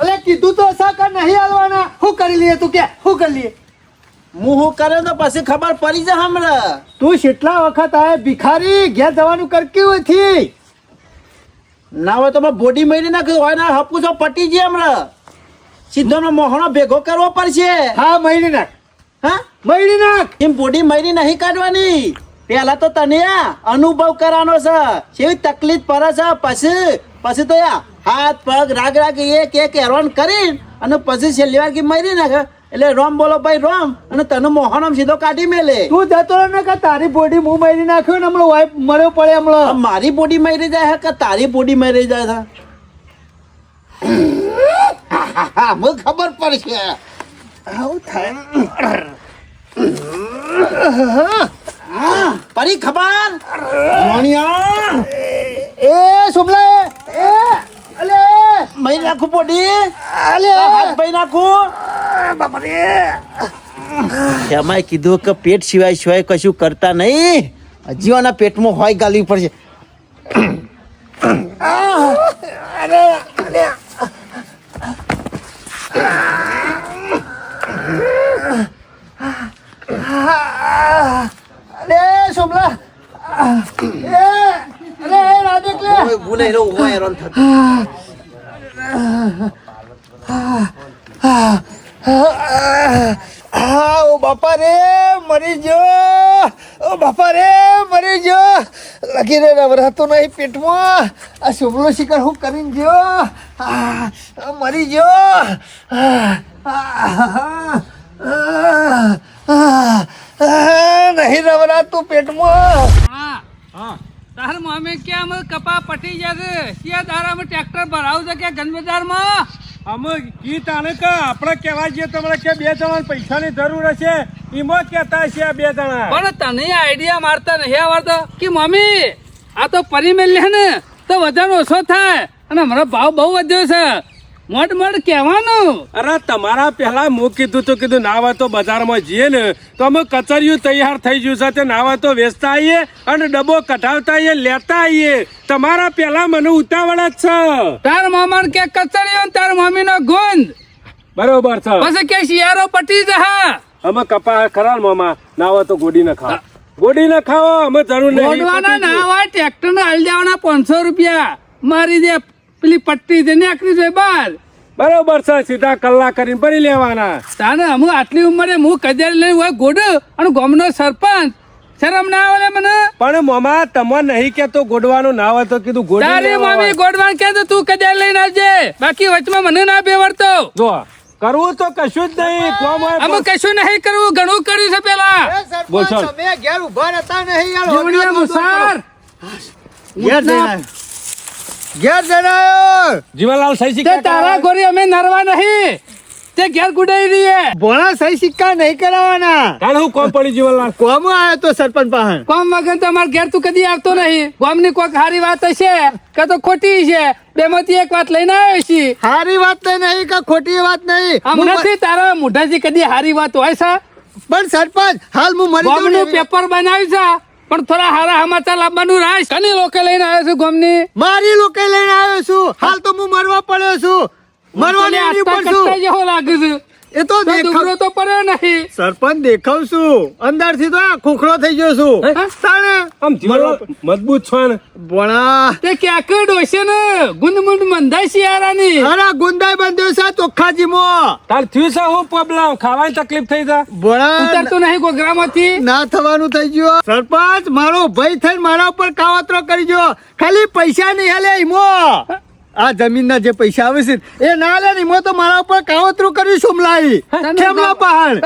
અલે કીધું તો સાકા નહીં હાલવાના શું કરી લઈએ તું કે શું કરી લઈએ હું શું કરે તો પછી ખબર પડી જાય હમણાં. તું કેટલા વખત આય ભિખારી ઘેર જવાનું કરક્યું નથી ના હોય તો મેં બોડી મરી નાખ્યું હોય ને હપુસો પટી જાય હમણાં. સીધો નો મોહણો ભેગો કરવો પડશે. હા મહિને નાખ હા મહિને નાખ એમ બોડી મરી નહીં કાઢવાની. પેલા તો તને આ અનુભવ કરવાનો છે કેવી તકલીફ પડે છે પછી તો યા હાથ પગ રાગ એક હેરાન કરીને અને પછી છેલ્લી વાર કે મરી નાખે એટલે રોમ બોલો ભાઈ રોમ અને તને મોહનમ સીધો કાઢી મેલે. તું જતો રહે ને કે તારી બોડી હું મહિને નાખ્યો ને હમણાં વાઈફ મળ્યો પડે હમણાં મારી બોડી મરી જાય કે તારી બોડી મરી જાય છે મને ખબર પડશે. આવું થાય પરી ખબર મોણિયા એ સોમલા એ અલે મરી નાખું બોડી અલે હાથ ભાઈ નાખું બાપા રે એમાંય કીધું કે પેટ સિવાય કશું કરતા નહીં. જીવાના પેટમાં હોય ગાલવી પડશે. અરે અરે અરે સોમલા એ અરે રાજેક લે ગુને હોય હેરાન થતું. ઓ બાપા રે મરી ગયો ઓ બાપા રે મરી ગયો લગી રે રવરાતો નહીં પેટમાં આ સોમલો શિકાર હું કરીને ગયો મરી ગયો નહીં રવરાતું પેટમાં તાર મામે કે અમે કપા પટી જશે કે તારામાં ટ્રેક્ટર ભરાવું છે કે ગંજબજારમાં અમે ગીત આને કે આપણે કહેવા જઈએ તમારે કે 2 જણા પૈસાની જરૂર હશે એમાં કહેતા છે આ 2 જણા પણ તને આઈડિયા મારતા નહીં આવડતો કે મમ્મી આ તો પરિમેલ લે ને તો વજન ઓછો થાય અને હમણાં ભાવ બહુ વધ્યો છે મોટ કહેવાનું. અરે તમારા પહેલા હું કીધું ના હોય તો બજારમાં જઈએ ને તો અમે કચરિયું તૈયાર થઈ ગયું છે તે ના હોય તો વેચતા આવીએ અને ડબ્બો કઢાવતા આવીએ લેતા આવીએ. તમારા પહેલા મને ઉતાવળ જ છે. તાર મામા કે કચડીયો ને તાર મમ્મી નો ગુંદ બરોબર છે. પછી કે શિયાળો પટી જા અમે કપા ખરા ને મામા ના હોય તો ગોડી ન ખાઓ ગોડી ન ખાઓ અમે જરૂર નહીં. ગોડવાના ના હોય ટ્રેક્ટર ને હાલ જવાના 500 રૂપિયા મારી દે પેલી પટ્ટી છે નીકળી જાય બહાર. બરોબર છે સીધા કલાક કરીને ભરી લેવાના. તાને હું આટલી ઉંમરે હું કજેર લઈને હોય ગોડ અને ગામનો સરપંચ શરમ ના આવે મને. પણ મામા તમે નહીં કેતો ગોડવાનું ના હોય તો કીધું ગોડી તારી લેવા. મમ્મી ગોડવાન કે તો તું કજેર લઈને આવજે બાકી વચમાં મને ના બેવડતો. જો કરવું તો કશું જ નહીં કોમ હોય અમે કશું નહીં કરવું ઘણું કર્યું છે પેલા બોલ છો. તમે ઘેર ઉભા રહેતા નહીં યાર જીવણીયા મુસાર ઘેર જઈને ઘેર જઈને જીવનલાલ સહી તે સિક્કા તારા ગોરી અમે નરવા નહીં તે ઘેર ગુડાઈ રહીએ ભોળા સહી સિક્કા નહીં કરાવવાના કાલ હું કોમ પડી જીવનલાલ કોમ આવ્યો તો સરપંચ પાસે કોમ વગર તમાર ઘેર તું કદી આવતો નહીં ગામની કોઈક સારી વાત હશે કે તો ખોટી છે બેમાંથી એક વાત લઈને આવ્યો છી. સારી વાત તો નહીં કે ખોટી વાત નહીં હમણાંથી તારા મોઢાથી કદી સારી વાત હોય છે. પણ સરપંચ હાલ હું મરી જાઉં ગામનું ને પેપર બનાવ્યું છે પણ થોડા સારા સમાચાર લાવવાનું રાખ. કની લોકો લઈને આવ્યો છું ગામની મારી લોકો લઈને આવ્યો છું હાલ તો હું મરવા પડ્યો છું મરવાની એની ઉપર છું જેવો લાગે છે એ તો તો દુગરો તો પડ્યો નહીં. સરપંચ દેખાવ છું અંદર થી તો આ ખોખરો થઈ ગયો છું તાણે આમ જીવનલાલ મજબૂત છો ને ભણા તે ક્યાંક ડોશે ને ગુંદ મુંડ મંદાય શિયાળાની. અરે ગુંદાઈ બંધ્યો છે ચોખ્ખાજીમો તાર થયું છે હું પ્રોબ્લેમ ખાવાની તકલીફ થઈ જા ભણા ઉતરતું નહીં ગોગરામાંથી. ના થવાનું થઈ ગયું સરપંચ મારો ભાઈ થઈને મારા ઉપર કાવતરો કરી ગયો ખાલી પૈસા નહીં હાલે ઈમો આ જમીનના જે પૈસા આવે છે એ ના લે ને ઈમો તો મારા ઉપર કાવતરું કર્યું સોમલાઈ ખેમલા પહાડ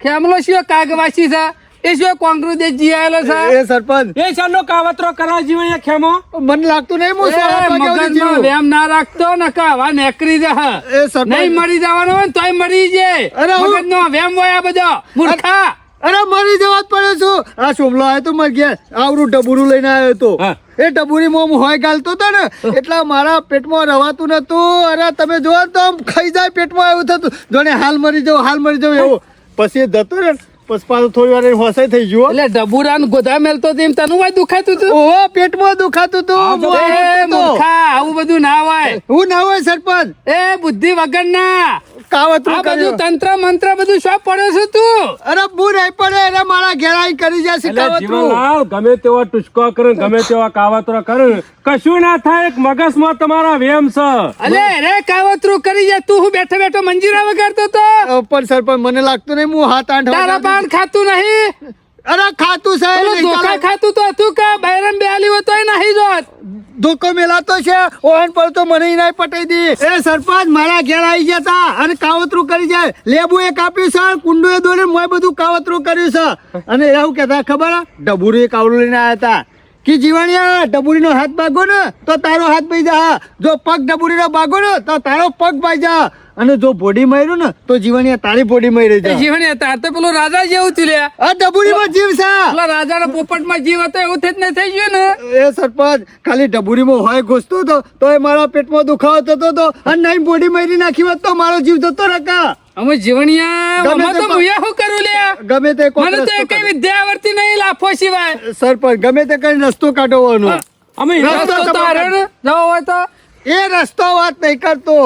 ખેમલો શિયો કાગવાસી છે એ શું કોંગ્રેસ દેશ જી આવેલો છે એ સરપંચ એ શાનો કાવતરો કરવા જીવે ખેમો મને લાગતું નહીં હું 7 વાગે સુધી મગજમાં જીવું. વેમ ના રાખતો ને હવા નેકરી જા એ સરપંચ નહીં મરી જવાનો હોય ને તોય મરી જાય અરે હું- મગજનો વેમ હોય આ બધો મૂર્ખા અરે મરી જવા જ પડે છું આ શોભલો આવ્યો તો મારે ઘેર આવડું ડબુરું લઈને આવ્યો તો હા. એ ડબુરીમાં હું હોય ગાલતો હતો ને એટલે મારા પેટમાં રવાતું નતું અરે તમે જોવો ને તો આમ ખાઈ જાય પેટમાં એવું થતું જોને હાલ મરી જાવ એવું પછી એ જતો ને પછી પાછું થોડી વાર હોસાઈ થઈ ગયો એટલે ડબુરાન ગોધા મેલતો તેમ તનું હોય દુખાતું તું ઓહો પેટમાં દુખાતું હતું હું એ આવડતો હતો. મૂર્ખા આવું બધું ના હોય હું ના હોય સરપંચ એ બુદ્ધિ વગર ના કાવતરું આ બધું કર્યું તંત્ર મંત્ર બધું શું પડ્યો છે તું અરે બુ નહીં પડે અરે મારા ઘેરાઈ કરી જશે એટલે કાવતરું જીવનલાલ ગમે તેવા ટુચકો કરે ને ગમે તેવા કાવતરો કરે ને કશું ના થાય એક મગજમાં તમારા વેમ છે અલે રે કાવતરું કરી જા તું હું બેઠો બેઠો મંજીરા વગાડતો તો પણ સરપંચ મને લાગતું નહીં હું 7-8 તારા પાન ખાતું નહીં અરે ખાતું છે પેલું ધોકા ખાતું તો હતું કે બૈરમ બેલી હોય તોય નહીં જોત ધોકો મેલાતો છે ઓહન પર તો મને નહીં પટાઈ દી એ સરપંચ મારા ઘેર આવી ગયા તા અને કાવતરું કરી જાય લેબુ એ કાપ્યું છે કુંડુ એ દોડે મોય બધું કાવતરું કર્યું છે અને એવું કહેતા ખબર ડબુરી એ કાવડું લઈને આવ્યા હતા કે જીવાણિયા ડબુરીનો હાથ ભાગો ને તો તારો હાથ ભાઈ જા જો પગ ડબુરીનો ભાગો ને તો તારો પગ ભાઈ જા અને જો બોડી માર્યું ને તો જીવાણિયા તારી બોડી મારી જા જીવન તાર તો પેલું રાજા જેવું થયું લે આ ડબુરીમાં જીવ છે પેલા રાજાના પોપટમાં જીવ હતો એવું થઈ જ નહીં થઈ ગયું ને એ સરપંચ ખાલી ડબુરીમાં હોય ઘૂસતો હતો તો એ મારા પેટમાં દુખાવો થતો હતો અને નહીં બોડી મારી નાખી હોત તો મારો જીવ જતો રકા અમે જીવણિયા ગમે અમે તે તો પણ- મુયા શું કરું લે ગમે તે કોક મને તો રસ્તો કઈ વિદ્યા આવડતી નહીં લાફો સિવાય સરપંચ ગમે તે કઈ રસ્તો કાઢવાનો અમે રસ્તો રસ્તો તો તમારે- હારે ને, જવો હોય તો એ રસ્તો વાત નહીં કરતો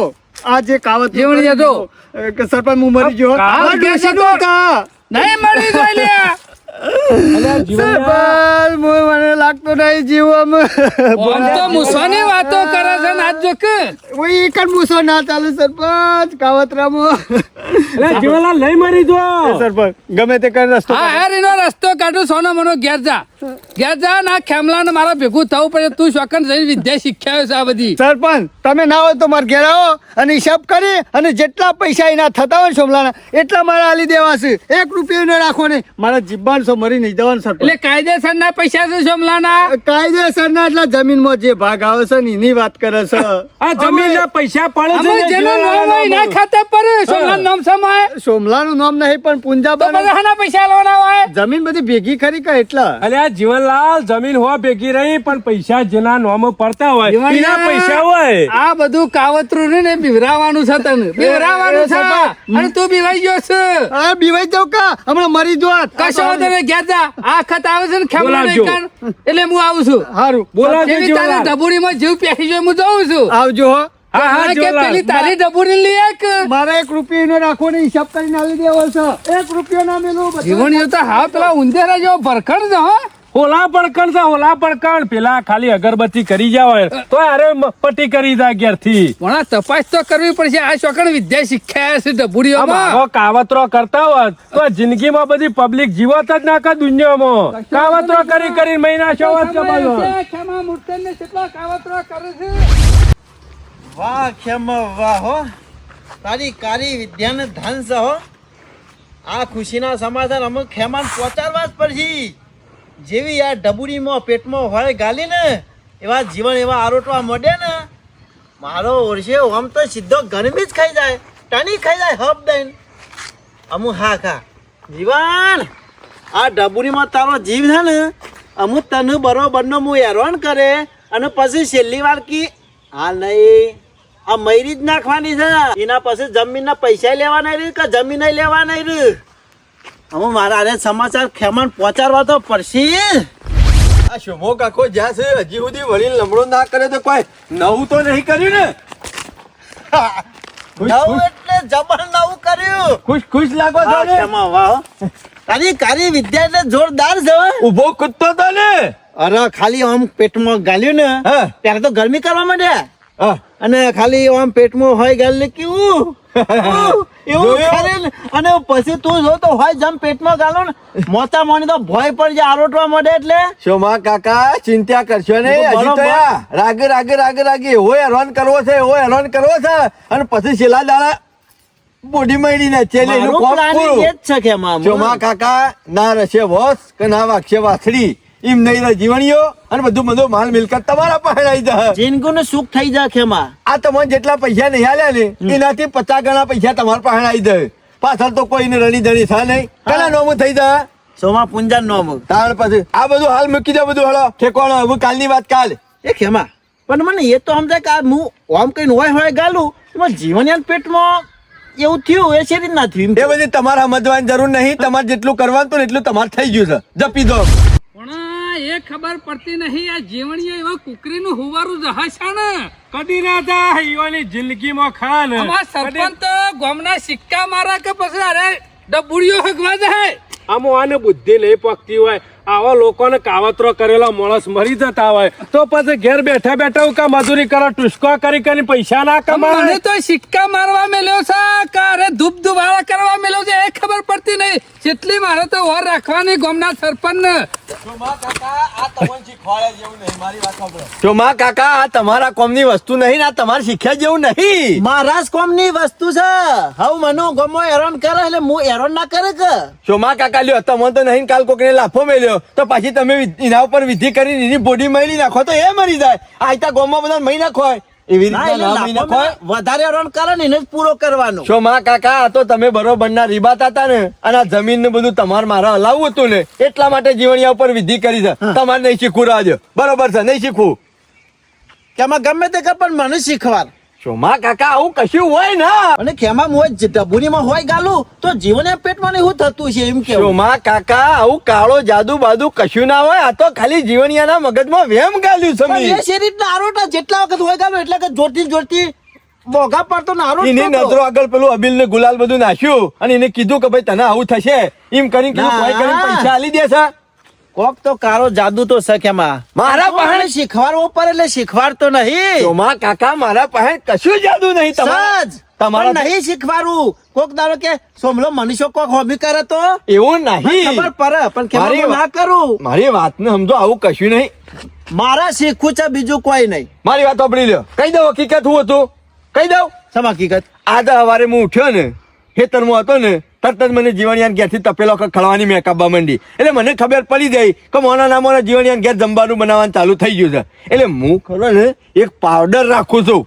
આ જે કાવત જીવણીયા જો. કે સરપંચ હું મરી ગયો કાવત આ ડોશીનું હતા. નહીં મળી જાય લે સરપંચ મને લાગતો નહીં જીવવામાં આમ તો મુસવાની વાતો કરે છે ને આજ જો કે ઓય ઈ કણ મૂસો ના ચાલે સરપંચ કાવતરામાં એટલે જીવનલાલ લઈ મરી જો સરપંચ ગમે તે કઈ રસ્તો હા યાર એનો રસ્તો કાઢું સોનો મનો ઘેર જા ના ખેમલા ને મારા ભેગું થવું પડે તું શોકન જઈને વિદ્યા શીખ્યા છે આ બધી સરપંચ તમે ના હોય તો મારે ઘેર આવો અને હિસાબ કરી અને જેટલા પૈસા એના થતા હોય ને સોમલાના એટલા મારે આલી દેવા છે 1 રૂપિયો ન રાખો નહીં મારા જીબ્બાન સો મરી નહીં જવાનું સરપંચ એટલે કાયદેસર ના પૈસા છે સોમલાના કાયદેસરના એટલા જમીનમાં જે ભાગ આવે છે ને એની વાત કરે છે આ જમીનના પૈસા પડે છે અમે ને જેનો નામ જીવનલાલ હોય ના ખાતા પર સોમલા નામ સમાય સોમલાનું નામ નહીં પણ તો પુંજાબા બધાના પૈસા લેવાના હોય જમીન બધી ભેગી ખરી કે એટલા અલે આ જીવનલાલ જમીન હોવા ભેગી રહી પણ પૈસા જેના નામ પડતા હોય જીવનલાલ, એના પૈસા હોય આ બધું કાવતરું ને બિવરાવાનું છે તને બિવરાવાનું છે અને તું બિવાઈ ગયો છે હા બીવાઈ જાવ કા હમણાં મરી જોત કશો વાંધો નહીં, ઘેર જા આ ખત આવે છે ને ખેમલા બોલાવજો. નહીં કાન. એટલે હું આવું છું હારું બોલાવજો જેવી તારી જીવનલાલ. ડબુડીમાં જીવ પેસી જાય હું જઉં છું આવજો હો હા હા કે જીવનલાલ. પેલી તારી ડબુડી લઈ આક. મારે 1 રૂપિયો નો રાખો ને હિસાબ કરીને આલી દેવો છે 1 રૂપિયો ના મેલું બધું. જીવણીઓ તો હા પેલા ઉંદેરા જેવો ભરખડ છે હો હોલા પડકણ છે હોલા પડકણ પેલા ખાલી અગરબત્તી કરી જાવ તો અરે પટ્ટી કરી જા ઘેરથી પણ આ તપાસ તો કરવી પડશે આ શોકણ વિદ્યા શીખ્યા છે આ ડબુડીઓમાં મારો કાવતરો કરતા હોત તો જિંદગીમાં બધી પબ્લિક જીવત જ ના કર દુનિયામાં કાવતરો કરી કરી મહિના શોવત કમાયો ખેમા મૂર્તનને કેટલા કાવતરો કરે છે વાહ ખેમ વાહ હો તારી કારી વિદ્યાને ધન છે હો આ ખુશીના સમાધાન અમુક ખેમાન પહોંચાડવા જ પડશે જેવી આ ડબુડીમાં પેટમાં હોય ગાલી ને એવા જીવન એવા આરોટવા મળે ને મારો ઓરશે આમ તો સીધો ગરમી જ ખાઈ જાય ટણી ખાઈ જાય હબ દઈને અમુ હા ખા જીવન આ ડબુડીમાં તારો જીવ છે ને અમુક તને બરોબરનો હું હેરાન કરે અને પછી છેલ્લી વાર કી હા નહીં આ મયરી જ નાખવાની છે એના પછી જમીનના પૈસા લેવા નહીં રહ્યું કે જમીન લેવા નહીં રહ્યું હવે મારા અરે સમાચાર ખેમણ પહોંચાડવા તો પડશે આ શોમો કાકો જ્યાં છે હજી સુધી વળીને લમડો ના કરે તો કોઈ નવું તો નહીં કર્યું ને નવું એટલે જબર નવું કર્યું ખુશ ખુશ લાગો છો વાહ, ને ખેમા, વાહ. તારી કારી વિદ્યા એટલે જોરદાર છે હો. ઉભો કૂદતો તો ને અરે ખાલી આમ પેટમાં ગાલ્યું ને હા. ત્યારે તો ગરમી કરવા માંડ્યા હા. અને ખાલી આમ પેટમાં હોય ગાલે કેવું એવું જોયું? કરે ને. અને પછી તું જો તો હોય જમ પેટમાં ગાલો ને મોતા મોની તો ભય પડી જાય આરોટવા માંડે એટલે શોમા કાકા ચિંતા કરશો ને હજી તો બરોબર. યા રાગે રાગે રાગે રાગે એવો હેરાન કરવો છે એવો હેરાન કરવો છે અને પછી છેલ્લા દાડા બોડી મળી ના ચેલે એનું મારું કોમ planning પૂરું. એ જ છે કે એમાં ચોમા કાકા ના રસે વોસ કે ના વાગશે વાછડી એમ નહીં રહે જીવણીઓ અને બધું બધો માલ મિલકત તમારા પાસે આવી જાય. જિંદગીનું સુખ થઈ જાય ખેમા. આ તમને જેટલા પૈસા નહીં આલ્યા ને એનાથી 50 ગણા પૈસા તમારા પાસે આવી જાય. પાછળ તો કોઈને રણી ધણી થાય નહીં. કલા નોમું થઈ જાય સોમા પુંજા નો અમુક તાણ પછી આ બધું હાલ મૂકી દો બધું હળો ઠેકોણો હવે કાલની વાત કાલ. એ ખેમા પણ મને એ તો સમજાય કે આ હું આમ કઈ હોય ગાલું એમાં જીવનયાન પેટમાં એવું થયું એ શેરી ના થયું એ બધી તમારે સમજવાની જરૂર નહીં. તમારે જેટલું કરવાનું હતું ને એટલું તમારે થઈ ગયું છે. જપી દો. પણ એ ખબર પડતી નહીં આ જીવણીએ એવા કુકરીનું હુવારું જહાજ છે ને કદી ના થાય ઈવાની જિંદગીમાં ખાન અમાર સરપંચ તો ગામના સિક્કા મારા કે પછી અરે ડબુડીઓ હગવા જાય. આમાં આને બુદ્ધિ નહીં પકતી હોય આવા લોકોને કાવતરો કરેલા માણસ મરી જતા હોય તો પછી ઘેર બેઠા બેઠા કા મજૂરી કરો ટુસ્કો કરી પૈસા ના મને કમાય. તો સિક્કા મારવા મેલ્યો છે કે અરે ધૂપ ધુવાળા કરવા મેલ્યો છે એ ખબર પડતી નહીં. જેટલી મારે તો ઓર રાખવાની ગામના સરપંચ ને ચોમા કાકા આ તમારા કોમની વસ્તુ નહીં ને આ તમારે શીખ્યા જેવું નહીં. મારા જ કોમની વસ્તુ છે. હવે મને ગમો હેરાન કરે એટલે હું હેરાન ના કરે કે ચોમા કાકા લ્યો તમને તો નહીં કાલ કોકને લાફો મેલ્યો તો પછી તમે એના ઉપર વિધિ કરીને એની બોડી મળી નાખો તો એ મરી જાય. આયતા ગોમમાં બધા મહી નાખો એવી ના, રીતના એટલે ના મહી લાફો નાખો. મેં વધારે હેરાન કરે ને એને જ પૂરો કરવાનો. ચોમા કાકા આ તો તમે બરોબર ના રીબાતા હતા ને અને આ જમીન ને બધું તમારે મારે હલાવવું હતું ને એટલા માટે જીવણિયા ઉપર વિધિ કરી છે. તમારે નહીં શીખવું રાજો બરોબર છે નહીં શીખવું. કે આમાં ગમે તે કર પણ મને શીખવા. ચોમા કાકા આવું કશું હોય ના. અને ખેમાં હું ડબુરીમાં હોય ગાલું તો જીવન પેટમાં ને શું થતું છે એમ કેવું. ચોમા કાકા આવું કાળો જાદુ બાદુ કશું ના હોય. આ તો ખાલી જીવણિયાના મગજમાં વેમ ગાલ્યું છે પણ મેં. એ શેરી નારોટા જેટલા વખત હોય ગાલું એટલે કે જોરથી જોરથી બોગા પડતો નારો એની નજરો આગળ પેલું અબીલ ને ગુલાલ બધું નાખ્યું અને એને કીધું કે ભાઈ તને આવું થશે એમ કરીને કીધું ના. કોઈ કરીને પૈસા આલી દે છે. કોક તો કારો જાદુ તો છે ખેમાં. મારા પાસે શીખવાડવો પડે એટલે શીખવાડતો નહીં. ચોમા કાકા મારા પાસે કશું જાદુ નહીં. તમારા સજ તમારા પણ નહીં શીખવાડવું. કોક દાડો કે સોમલો મનીષો કોક હોમી કરે તો એવું નહીં. ખબર પડે પણ ખેમાં મારી હું ના કરું. મારી વાત ને સમજો આવું કશું નહીં. મારા શીખવું છે બીજું કોઈ નહીં. મારી વાત સાંભળી લ્યો. કહી દઉં હકીકત હું હતું કહી દઉં. સમ હકીકત આજે સવારે હું ઉઠ્યો ને ખેતરમાં હતો ને તરત જ મને જીવણિયાન ઘેરથી તપેલો ખળવાની મેં કાપવા માંડી. એટલે મને ખબર પડી ગઈ કે મોના ના મોના જીવણિયાન ઘેર જમવાનું બનાવવાનું ચાલુ થઈ ગયું છે. એટલે હું ખરો ને એક પાવડર રાખું છું.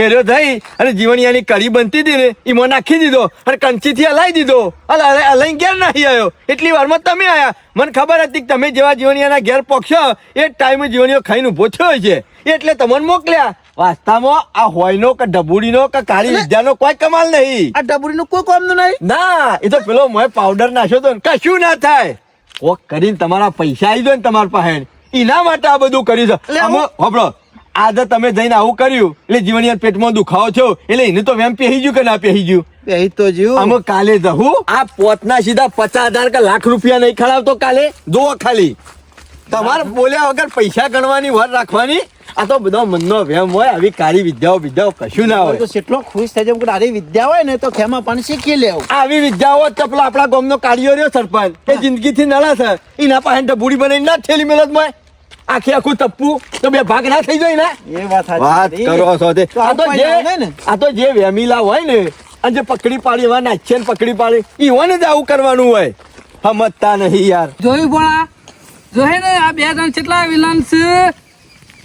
એરો થઈ અને જીવણિયાની કઢી બનતી હતી ને એમાં નાખી દીધો અને કંચીથી હલાવી દીધો. હલાઈને ઘેર નાખી આવ્યો. એટલી વારમાં તમે આયા. મને ખબર હતી કે તમે જેવા જીવણિયાના ઘેર પહોંચશો એ જ ટાઈમે જીવણીઓ ખાઈને ઉભો થયો છે એટલે તમને મોકલ્યા. વાસ્તવમાં આ હોયનો કે ડબુડીનો કે કાળી વિદ્યાનો કોઈ કમાલ નહીં. આ ડબુરીનું કોઈ કામ નહીં. ના એ તો પેલો મોય પાવડર નાખ્યો તો ને કશું ના થાય. કોક કરીને તમારા પૈસા આવી જાય ને તમારા પાસે એના માટે આ બધું કર્યું છે. એટલે આમાં સાંભળો આજે તમે જઈને આવું કર્યું એટલે જીવણિયા પેટમાં દુખાવો થયો એટલે એને તો વેમ પહેરી ગયું કે ના પહેરી ગયું. એ તો જીવ આમાં કાલે જવું આ પોતના સીધા 50,000 કે લાખ રૂપિયા નહીં ખરાવતો કાલે જોવો ખાલી. તમારે બોલ્યા વગર પૈસા ગણવાની વાર રાખવાની. આ તો બધો મનનો વેમ હોય. આવી કાળી વિદ્યાઓ કશું ના હોય. તો કેટલો ખુશ થઈ જાય કે આરી વિદ્યા હોય ને તો ખેમાં પણ શીખી લેવું. આવી વિદ્યાઓ તો પેલો આપણા ગામનો કાળિયો રહ્યો સરપંચ એ જિંદગીથી નળા છે એના પાસે ડબુડી બનાવીને ના થેલી મેલત માં આખી આખું ટપ્પું તો બે ભાગ ના થઈ જાય ને. એ વાત વાત કરો છો તે. તો આ તો કોઈ જે ના હોય ને. આ તો જે વેમીલા હોય ને અને જે પકડી પાડી એવા નાચે ને પકડી પાડી ઈવોને જ આવું કરવાનું હોય. સમજતા નહીં યાર. જોયું પણ જોહે ને આ બે જણ કેટલા વિલન છે.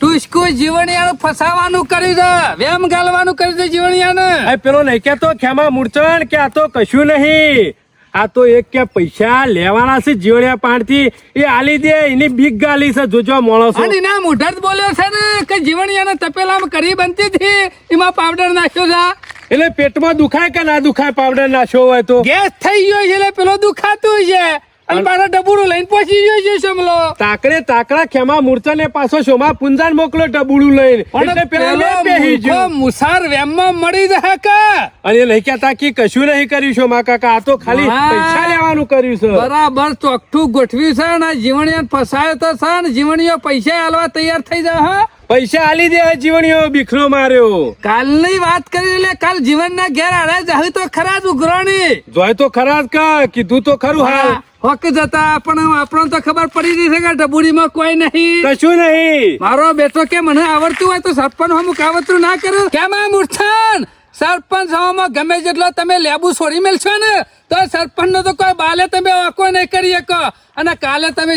ટુસ્કુ જીવણિયાનું ફસાવાનું કર્યું છે વેમ ગાલવાનું કર્યું છે જીવણિયાને. પેલો નહીં કેતો ખેમા મૂર્છણ કે આ તો કશું નહીં. આ તો એક કે પૈસા લેવાના છે જીવણિયા પાણથી એ આલી દે એની બીક ગાલી છે જોજો માણસો. અને એના મોઢા જ બોલ્યો છે ને કે જીવણિયાને તપેલામાં કરી બનતી હતી એમાં પાવડર નાખ્યો છે. એટલે પેટમાં દુખાય કે ના દુખાય પાવડર નાખ્યો હોય તો ગેસ થઈ ગયો છે એટલે પેલો દુખાતું છે અને પાછા ડબુડું લઈને પહોંચી ગયો છે સમલો. તાકડા ખેમા મૂર્છા ને પાછો શોમા પુંજાન મોકલો ડબુડું લઈને એટલે પેલા લે બેહી ગયો. મુસાર વેમમાં મળી જાય કે અને એ નહીં કહેતા કે કશું નહીં કર્યું શોમા કાકા આ તો ખાલી હા. પૈસા લેવાનું કર્યું છે. બરાબર ચોખ્ઠું ગોઠવ્યું છે ને જીવણીયા ફસાયો તો છે ને જીવણીઓ પૈસા આલવા તૈયાર થઈ જાય. હા પૈસા આલી દે જીવણીઓ બીખરો માર્યો. કાલની વાત કરી એટલે કાલ જીવનના ઘેર આડે જાવ તો ખરા જ ઉઘરાણી જોય તો ખરા જ કા કીધું તો ખરું હાલ. હોક જતા આપણને તો ખબર પડી રહી છે કે ડબુડીમાં કોઈ નહીં કશું નહીં. મારો બેટો કે મને આવડતું હોય તો સરપંચ હું કાવતરું ના કરું કેમ આ મૂર્છન સરપંચ હવામાં ગમે જેટલો તમે લેબુ છોડી મેલશો ને તો સરપંચ નો તો કોઈ બાલે તમે વાકો નહીં કરી શકો. અને કાલે તમે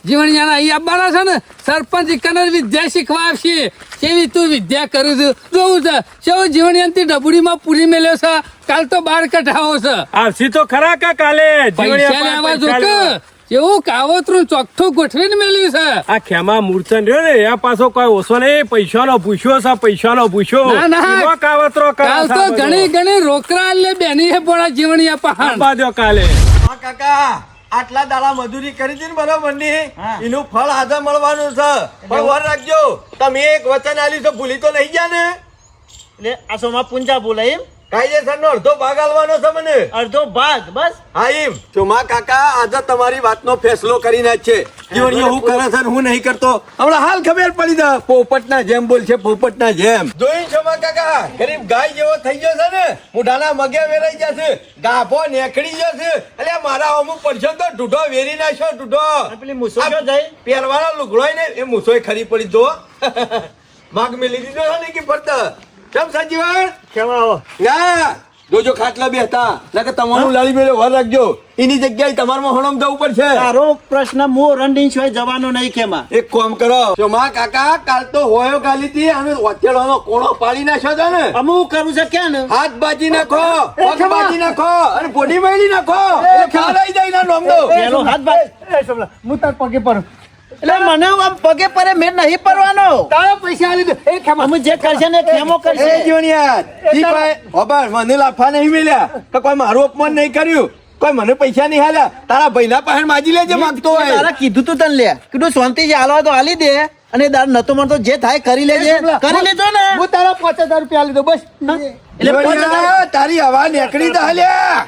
જીવણિયાના અહીં આવવાના છો ને સરપંચ કનર વિદ્યા શીખવા આવશે. કેવી તું વિદ્યા કરું છું જોવું છે કેવું જીવણિયાની ડબુડીમાં પૂરી મેલ્યો છે. કાલ તો બાર કઢાવો છે આવશી તો ખરા કા કાલે પૈસા લેવા જોકે એવું કાવતરું ચોખ્ઠું ગોઠવીને મેલ્યું છે. આ ખેમા મૂર્છન રહ્યો ને એ પાછો કોઈ ઓછો નહીં પૈસાનો પૂછ્યો છે પૈસાનો પૂછ્યો ના, ના. એનો કાવતરો કરે કાલ છે તો આ બધો. ઘણી ઘણી રોકડા લે બેની હે પોણા જીવણિયા પહાણ. આપવા દ્યો કાલે હા કાકા આટલા દાડા મજૂરી કરી હતી ને બરોબર ની હા. એનું ફળ આજે મળવાનું છે પણ વાર રાખજો તમે એક વચન આલ્યું તો ભૂલી તો નહીં ગયા ને એટલે આ સોમાં પૂંજા બોલાય એમ કાયદેસર નો અડધો ભાગ આલવાનો છે મને અડધો ભાગ બસ. હા એમ ચોમા કાકા આજે તમારી વાતનો ફેસલો કરીને જ છે જીવણીઓ હું કરે છે ને હું નહીં કરતો હમણાં હાલ ખબર પડી દે પોપટના જેમ બોલ છે પોપટના જેમ જોઈ ચોમા કાકા ગરીબ ગાય જેવો થઈ ગયો છે ને મોઢાના મગે વેરાઈ જશે ગાભો નેકડી જશે એટલે મારા અમુક પડશે તો ઢૂઢો વેરી નાખ્યો ઢૂઢો આ પેલી મૂછો ક્યાં જાય? પહેરવાના લુગડોય ને એ મૂછોય ખરી પડી જો માગ મેલી દીધો છે ને કે ફરતા કેમ સાજીવાણ કેવા આવો? ના જોજો ખાટલા બેહતા નકર તમારું લાળી મેળે વાર રાખજો એની જગ્યાએ તમારમાં હોણમ જવું પડશે તારો પ્રશ્ન મો રંડીન સિવાય જવાનો નહીં કેમાં. એક કામ કરો ચોમા કાકા કાલ તો હોયો ગાલી હતી અને વચેડવાનો કોણો પાડી નાખ્યો છે ને અમુક કરું છે ક્યાં ને હાથ બાજી નાખો પગ બાજી નાખો અને બોડી મેળી નાખો એટલે ખ્યાલ આવી જાય ના નોમ દો પેલો હાથ ભાઈ હું તાર પગે પડું એટલે મને આમ પગે પરે મેં નહીં પરવાનો. તારા પૈસા આલી દે એ ખેમા અમે જે કરશે ને ખેમો કરશે. એ જીવણિયા ઈ કોઈ હોબાર મને લાફા નહીં મેલ્યા કે કોઈ મારું અપમાન નહીં કર્યું કોઈ મને પૈસા નહીં હાલ્યા તારા ભાઈના પાસે માજી લેજે માંગતો હોય તારા કીધું તું તને લે કીધું શાંતિથી હાલવા તો હાલી દે અને દાર નતો મળતો જે થાય કરી લેજે કરી લેજો ને. હું તારા 5000 રૂપિયા આલી દઉં બસ એટલે જીવણિયા, તારી હવા નીકળી તો હાલ્યા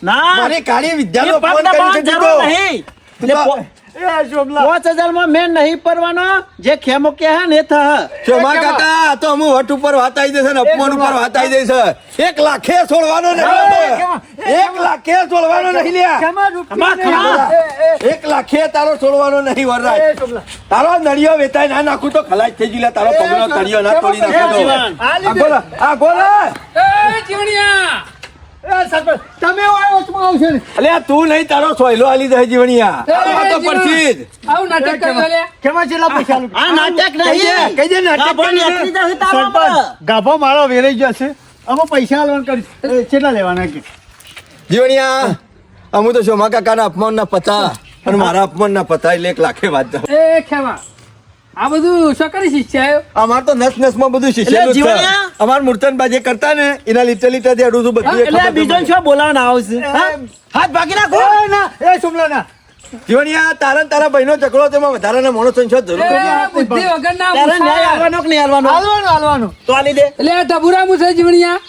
ના મારી કાળી એ વિદ્યાનો પગ ફોન કરી દબાવવાની દીધો જરૂર નહીં. એટલે 5000 માં મેં નહીં પરવાનો જે ખેમો કે હે ને એ થા. ચોમા કાકા આ તો અમુ વટ ઉપર વાત આવી જશે ને અપમાન ઉપર વાત આવી જશે 1 લાખે છોડવાનો નહીં 1 લાખે છોડવાનો નહીં લ્યા ખેમા ખમા, ખમા. 1 લાખે તારો છોડવાનો નહીં વરરાજ તારો નળિયો વેચાઈ ના નાખું તો ખલાસ થઈ ગયેલા તારો પગનો તળિયો ના તોડી નાખો જીવન. આ ગોલા આ ગોલા એ જીવણિયા સરપંચ તમે આવો વચમાં આવશો ને અલ્યા તું નહીં તારો સોયલો આલી દે જીવણિયા આ તો પરથી જ આવું નાટક કર્યો લે ખેમા જેટલા પૈસા આલું આ નાટક નહીં. કઈ દે નાટક ગાભો કરી દે. નીકળી જશે તારામાં. સરપંચ ગાભો મારો વેરાઈ ગયો છે અમે પૈસા આલવાનું કરીશ કેટલા લેવાના કે જીવણિયા અમુ તો સોમા કાકાના અપમાનના પતા અને મારા અપમાનના પતા એટલે 1 લાખે વાત છે એ ખેમા આ બધું શું કરી શિષ્યા અમાર તો નસ નસ માં બધું શીશેલું એટલે જ છે જીવણિયા? અમાર મૂર્તન બાજે કરતા ને એના લીટર લીટર થી અડું છું બધું એ એટલે ખબર બીજો છે. શું બોલાવવાના આવશે હા? હાથ ભાગી નાખો. એ ના એ સુમલા ના જીવણિયા તારા ને તારા ભાઈનો ઝઘડો તેમાં વધારાના માણસો ની શું જરૂર એ છે? બુદ્ધિ વગરના તારે ન્યાય મૂર્ખા. આવવાનો કે નહીં આવવાનો? હાલવાનું હાલવાનું તો આલી દે. એટલે આ ટબુરા મુસે જીવણિયા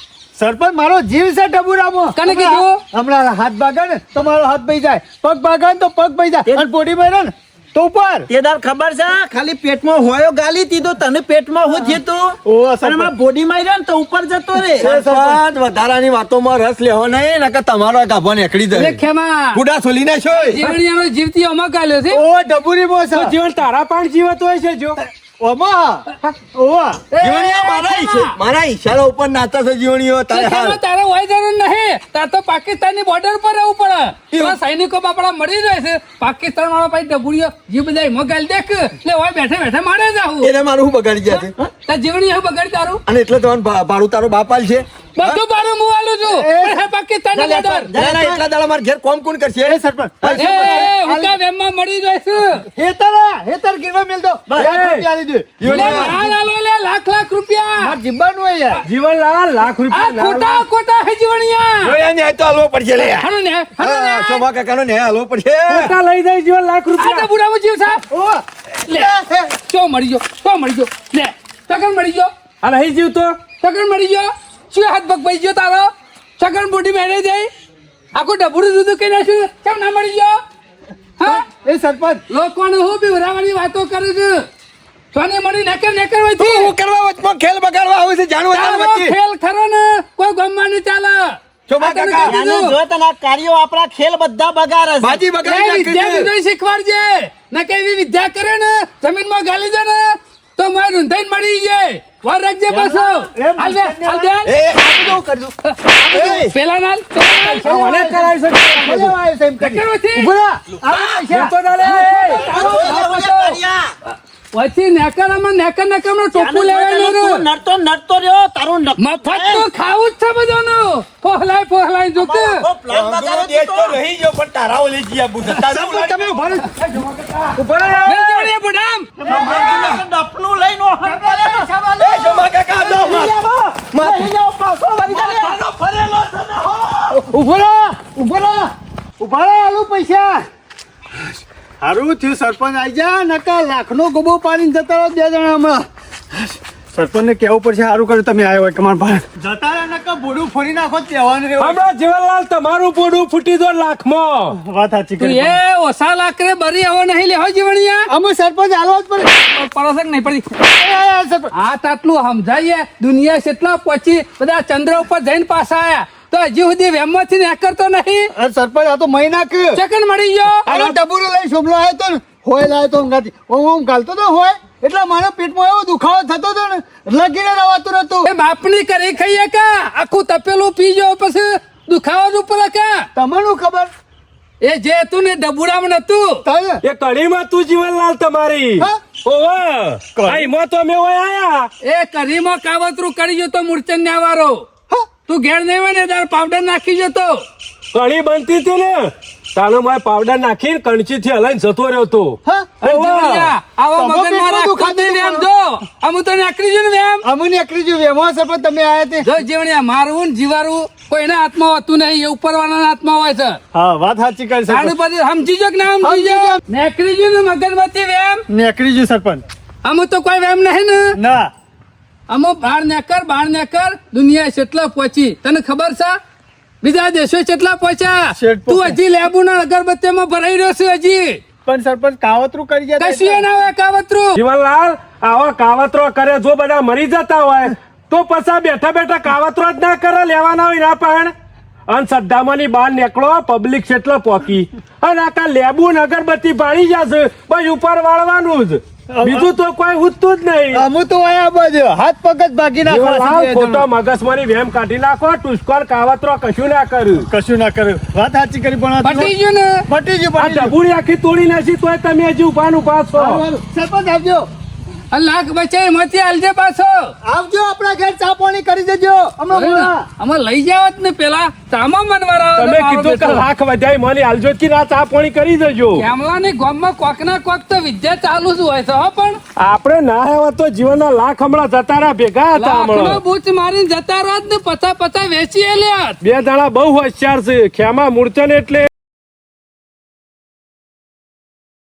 સરપંચ મારો જીવ છે ટબુરામાં કને કીધું? હમણાં હાથ ભાગે ને તો મારો હાથ ભાઈ જાય પગ ભાગે ને તો પગ ભાઈ જાય અને બોડી ભાઈ ને તો ઉપર તે દાર ખબર છે ખાલી પેટમાં હોયો ગાલી દીધો તને પેટમાં હું થયું ઓહ, અને હમણાં બોડીમાં રહ્યો ને તો ઉપર જતો રે સરપંચ વધારાની વાતોમાં રસ લેવો નહીં નકર તમારો ગાભો નીકળી એટલે જાય ખેમા કુડા સોલી નાખ્યો જીવણિયાનો જીવતી અમા કાલ્યો છે ઓ ડબુરી મોસ તો જીવન તારા પણ જીવત હોય છે જો ઓમાં ઓવા જીવણીઓ મારા ઈશારા ઉપર નાતા છે જીવણીઓ તારે હાલ તારે હોય જરૂર નહીં તાર તો પાકિસ્તાનની બોર્ડર પર રહેવું પડે એવું? તો સૈનિકો બાપડા મળી જાય છે પાકિસ્તાન વાળો ભાઈ ડબુડીઓ જે બધા મગાલ દેખ એટલે હોય બેઠે બેઠે મારે જાવું એને મારું શું બગાડી ગયા છે તાર જીવણી એવું બગાડ તારું અને એટલે તમારું ભાડું તારો બાપ આલ છે બધું બારું હું આલું છું પણ હે પાકિસ્તાનની બોર્ડર ના, ના, એટલા દાડા મારા ઘેર કોમ કોણ કરશે એ સરપંચ એ હુકા વેમમાં મળી જાય છે હેતર ગીરવા મેલ દો લાખ રૂપિયા આલી દે લે માલ આલો લે લાખ રૂપિયા માર જીબ્બાનું હોય યાર જીવનલાલ લાખ આ રૂપિયા ખોટા ખોટા હે જીવણિયા જોયા ન્યાય તો હાલવો પડશે લે હનો ને હનો ને હા, શોભા કાકાનો ન્યાય હાલવો પડશે ખોટા લઈ જાય જીવન લાખ આ રૂપિયા ડબુડામાં જીવ સાહેબ લે ચો મળી ગયો લે સગન મળી ગયો અને અહીં જીવતો સગન મળી ગયો શું હાથ પગ પડી ગયો તારો સગન બોડી મેળે જાય આખું ડબુડું દૂધું કઈ નાખ્યું કેમ ના મળી ગયો હા એ સરપંચ લોકોને હું બી વરાવાની વાતો કરું છું સોને મળી નેકર વચ્ચે હું કરવા વચમાં ખેલ બગાડવા આવું છે જાણવું તારા તારો વચ્ચે ખેલ ખરો ને કોઈ ગમવા નહીં ચાલે શોભા આ તને કાકા, કીધું. આને જો તને આ કાર્યો આપણા ખેલ બધા બગાડે છે. બાજી બગાડી એ વિદ્યા નાખી છે. વિદ્યા શીખવાડજે ને કે એવી વિદ્યા કરે ને જમીનમાં ગાલી દે ને તો મારે રૂંધાઈને મળી જાય વાર રાખજે પાછો હાલ દે હાલ દે એ આ બધું કરજો પેલા નાલ મને કરાવી શકે મજા આવે છે એમ કરી કેટલું ઉભો રહો. આ પૈસા તો ડાલે પછી નેકરામાં નેકરમાં ટોપું લેવાનું નડતો રહ્યો તારું મફત તો ખાવું જ છે બધાનું ફોહલાય જો કે રહી ગયો પણ તારા ઓલી જીયા બુધા તમે ઉભા રહો. મેં જોડે બુડામ ડપનું લઈને ઉભો રહો. આલુ પૈસા હારું થયું સરપંચ આઈ જા નકા લાખનો ગોબો પાડીને જતા રહો 2 જણા હમણાં સરપંચને કહેવું પડશે સારું કર્યું તમે આવ્યો હોય કમાન ભાઈ જતા રહે નકા બોડું ફોડી નાખો તેવાનું રહ્યું હમણાં જીવનલાલ તમારું પોડું ફૂટી દો લાખમાં વાત સાચી તું કરી એ ઓસા લાકરે બરી આવો નહીં લેહો જીવણિયા અમે સરપંચ હાલવા જ પડે પરસક નહીં પડી સરપંચ આ તાટલું સમજાઈએ દુનિયા કેટલા પછી બધા ચંદ્ર ઉપર જઈને પાછા આયા તો હજી સુધી વેમમાંથી નેકરતો નહીં અરે સરપંચ આ તો મહી નાખ સેકન્ડ મળી ગયો અરે ડબુરો લઈ શોભલો આવ્યો તો ને હોય લાવ્યો તો અંગાથી હું ગાલતો તો હોય એટલે મારા પેટમાં એવો દુખાવો થતો હતો ને લગીને રવાતું નતું એ બાપની કરી ખાઈએ કા આખું તપેલું પી ગયો પછી દુખાવા ઉપર કા તમને ખબર એ જે હતું ને ડબુડામાં નતું તને એ કડીમાં તું જીવનલાલ તમારી હા? ઓવા આઈમાં તો અમે હોય આયા એ કરીમાં કાવતરું કરી ગયો તો મૂર્છન ને આવારો હા? તું ઘેર નહીં હોય ને તાર પાવડર નાખી જતો કણી બનતી હતી ને તાનો મારે પાવડર નાખીને કણચી થી હલાઈને જતો રહ્યો તો હા? આવો તમે મગન મારા પેટમાં દુખાતું ખુદ વેમ હતું. જો અમુ તો નાખી જો ને વેમ અમને એકલી જો વેમો છે પણ તમે આયા તે જો જીવણિયા મારવું ને જીવારું કોઈના હાથમાં હોતું નહીં એ ઉપરવાળાના હાથમાં હોય છે હા વાત સાચી કરી તારું સરપંચ પછી સમજી જો કે ના સમજી સમજી જો જો. નેકરી જો ને મગનમાંથી વેમ નેકરી જો સરપંચ અમુ તો કોઈ વેમ નહીં ને ના અમો બહાર નેકર દુનિયા કેટલા પહોંચી તને ખબર છે બીજા દેશો કેટલા પહોંચ્યા શેઠ તું પહોંચ્યા. હજી લેબુના અગરબત્તીમાં ભરાઈ રહ્યો છે હજી પણ સરપંચ કાવતરું કરી ગયા કશું એ ના હોય કાવતરું જીવનલાલ આવા કાવતરો કરે જો બધા મરી જતા હોય તો પછી બેઠા બેઠા કાવતરો જ ના કરે લેવાના હોય ના પણ અંધશ્રદ્ધામાંની બહાર નીકળો પબ્લિક કેટલો પોકી અને આખા લેબુ ને અગરબત્તી પાડી જશે બસ ઉપર વાળવાનું જ બીજું તો કોઈ ઉઠતું જ નહીં અમુ તો આયા બાજુ હાથ પગ જ ભાગી જીવનલાલ નાખવા ખોટો મગજમારી વેમ કાઢી નાખો ટુસ્કોર કાવતરો કશું ના કર્યું કશું ના કર્યું વાત સાચી કરી પણ આ પટી ગયું ને પટી ગયું આ પટી ગયું. ડબુડી આખી તોડી નાખી તોય તમે હજી ઉભા ને ઉભા છો હારું, હારું. સરપંચ આવજો આ લાખ બચાઈ એમાંથી હાલજે પાછો આવજો આપણા ઘેર ચા પાણી કરી દેજો હમણાં બોલા. આમાં લઈ જાવત ને પેલા ચામા મનવારા તમે કીધું કે લાખ વધાઈ મને હાલજો કે ના ચા પાણી કરી દેજો કેમલાની ગામમાં કોક ના કોક તો વિદ્યા ચાલુ જ હોય છે હો પણ આપણે ના આવ્યા તો જીવનના લાખ હમણાં જતા રહ્યા ભેગા હતા લાખનો હમણાં બૂચ મારીને જતા રહો જ ને પચા વેચી એલ્યા બે જણા બહુ હોશિયાર છે ખેમા મૂર્છન એટલે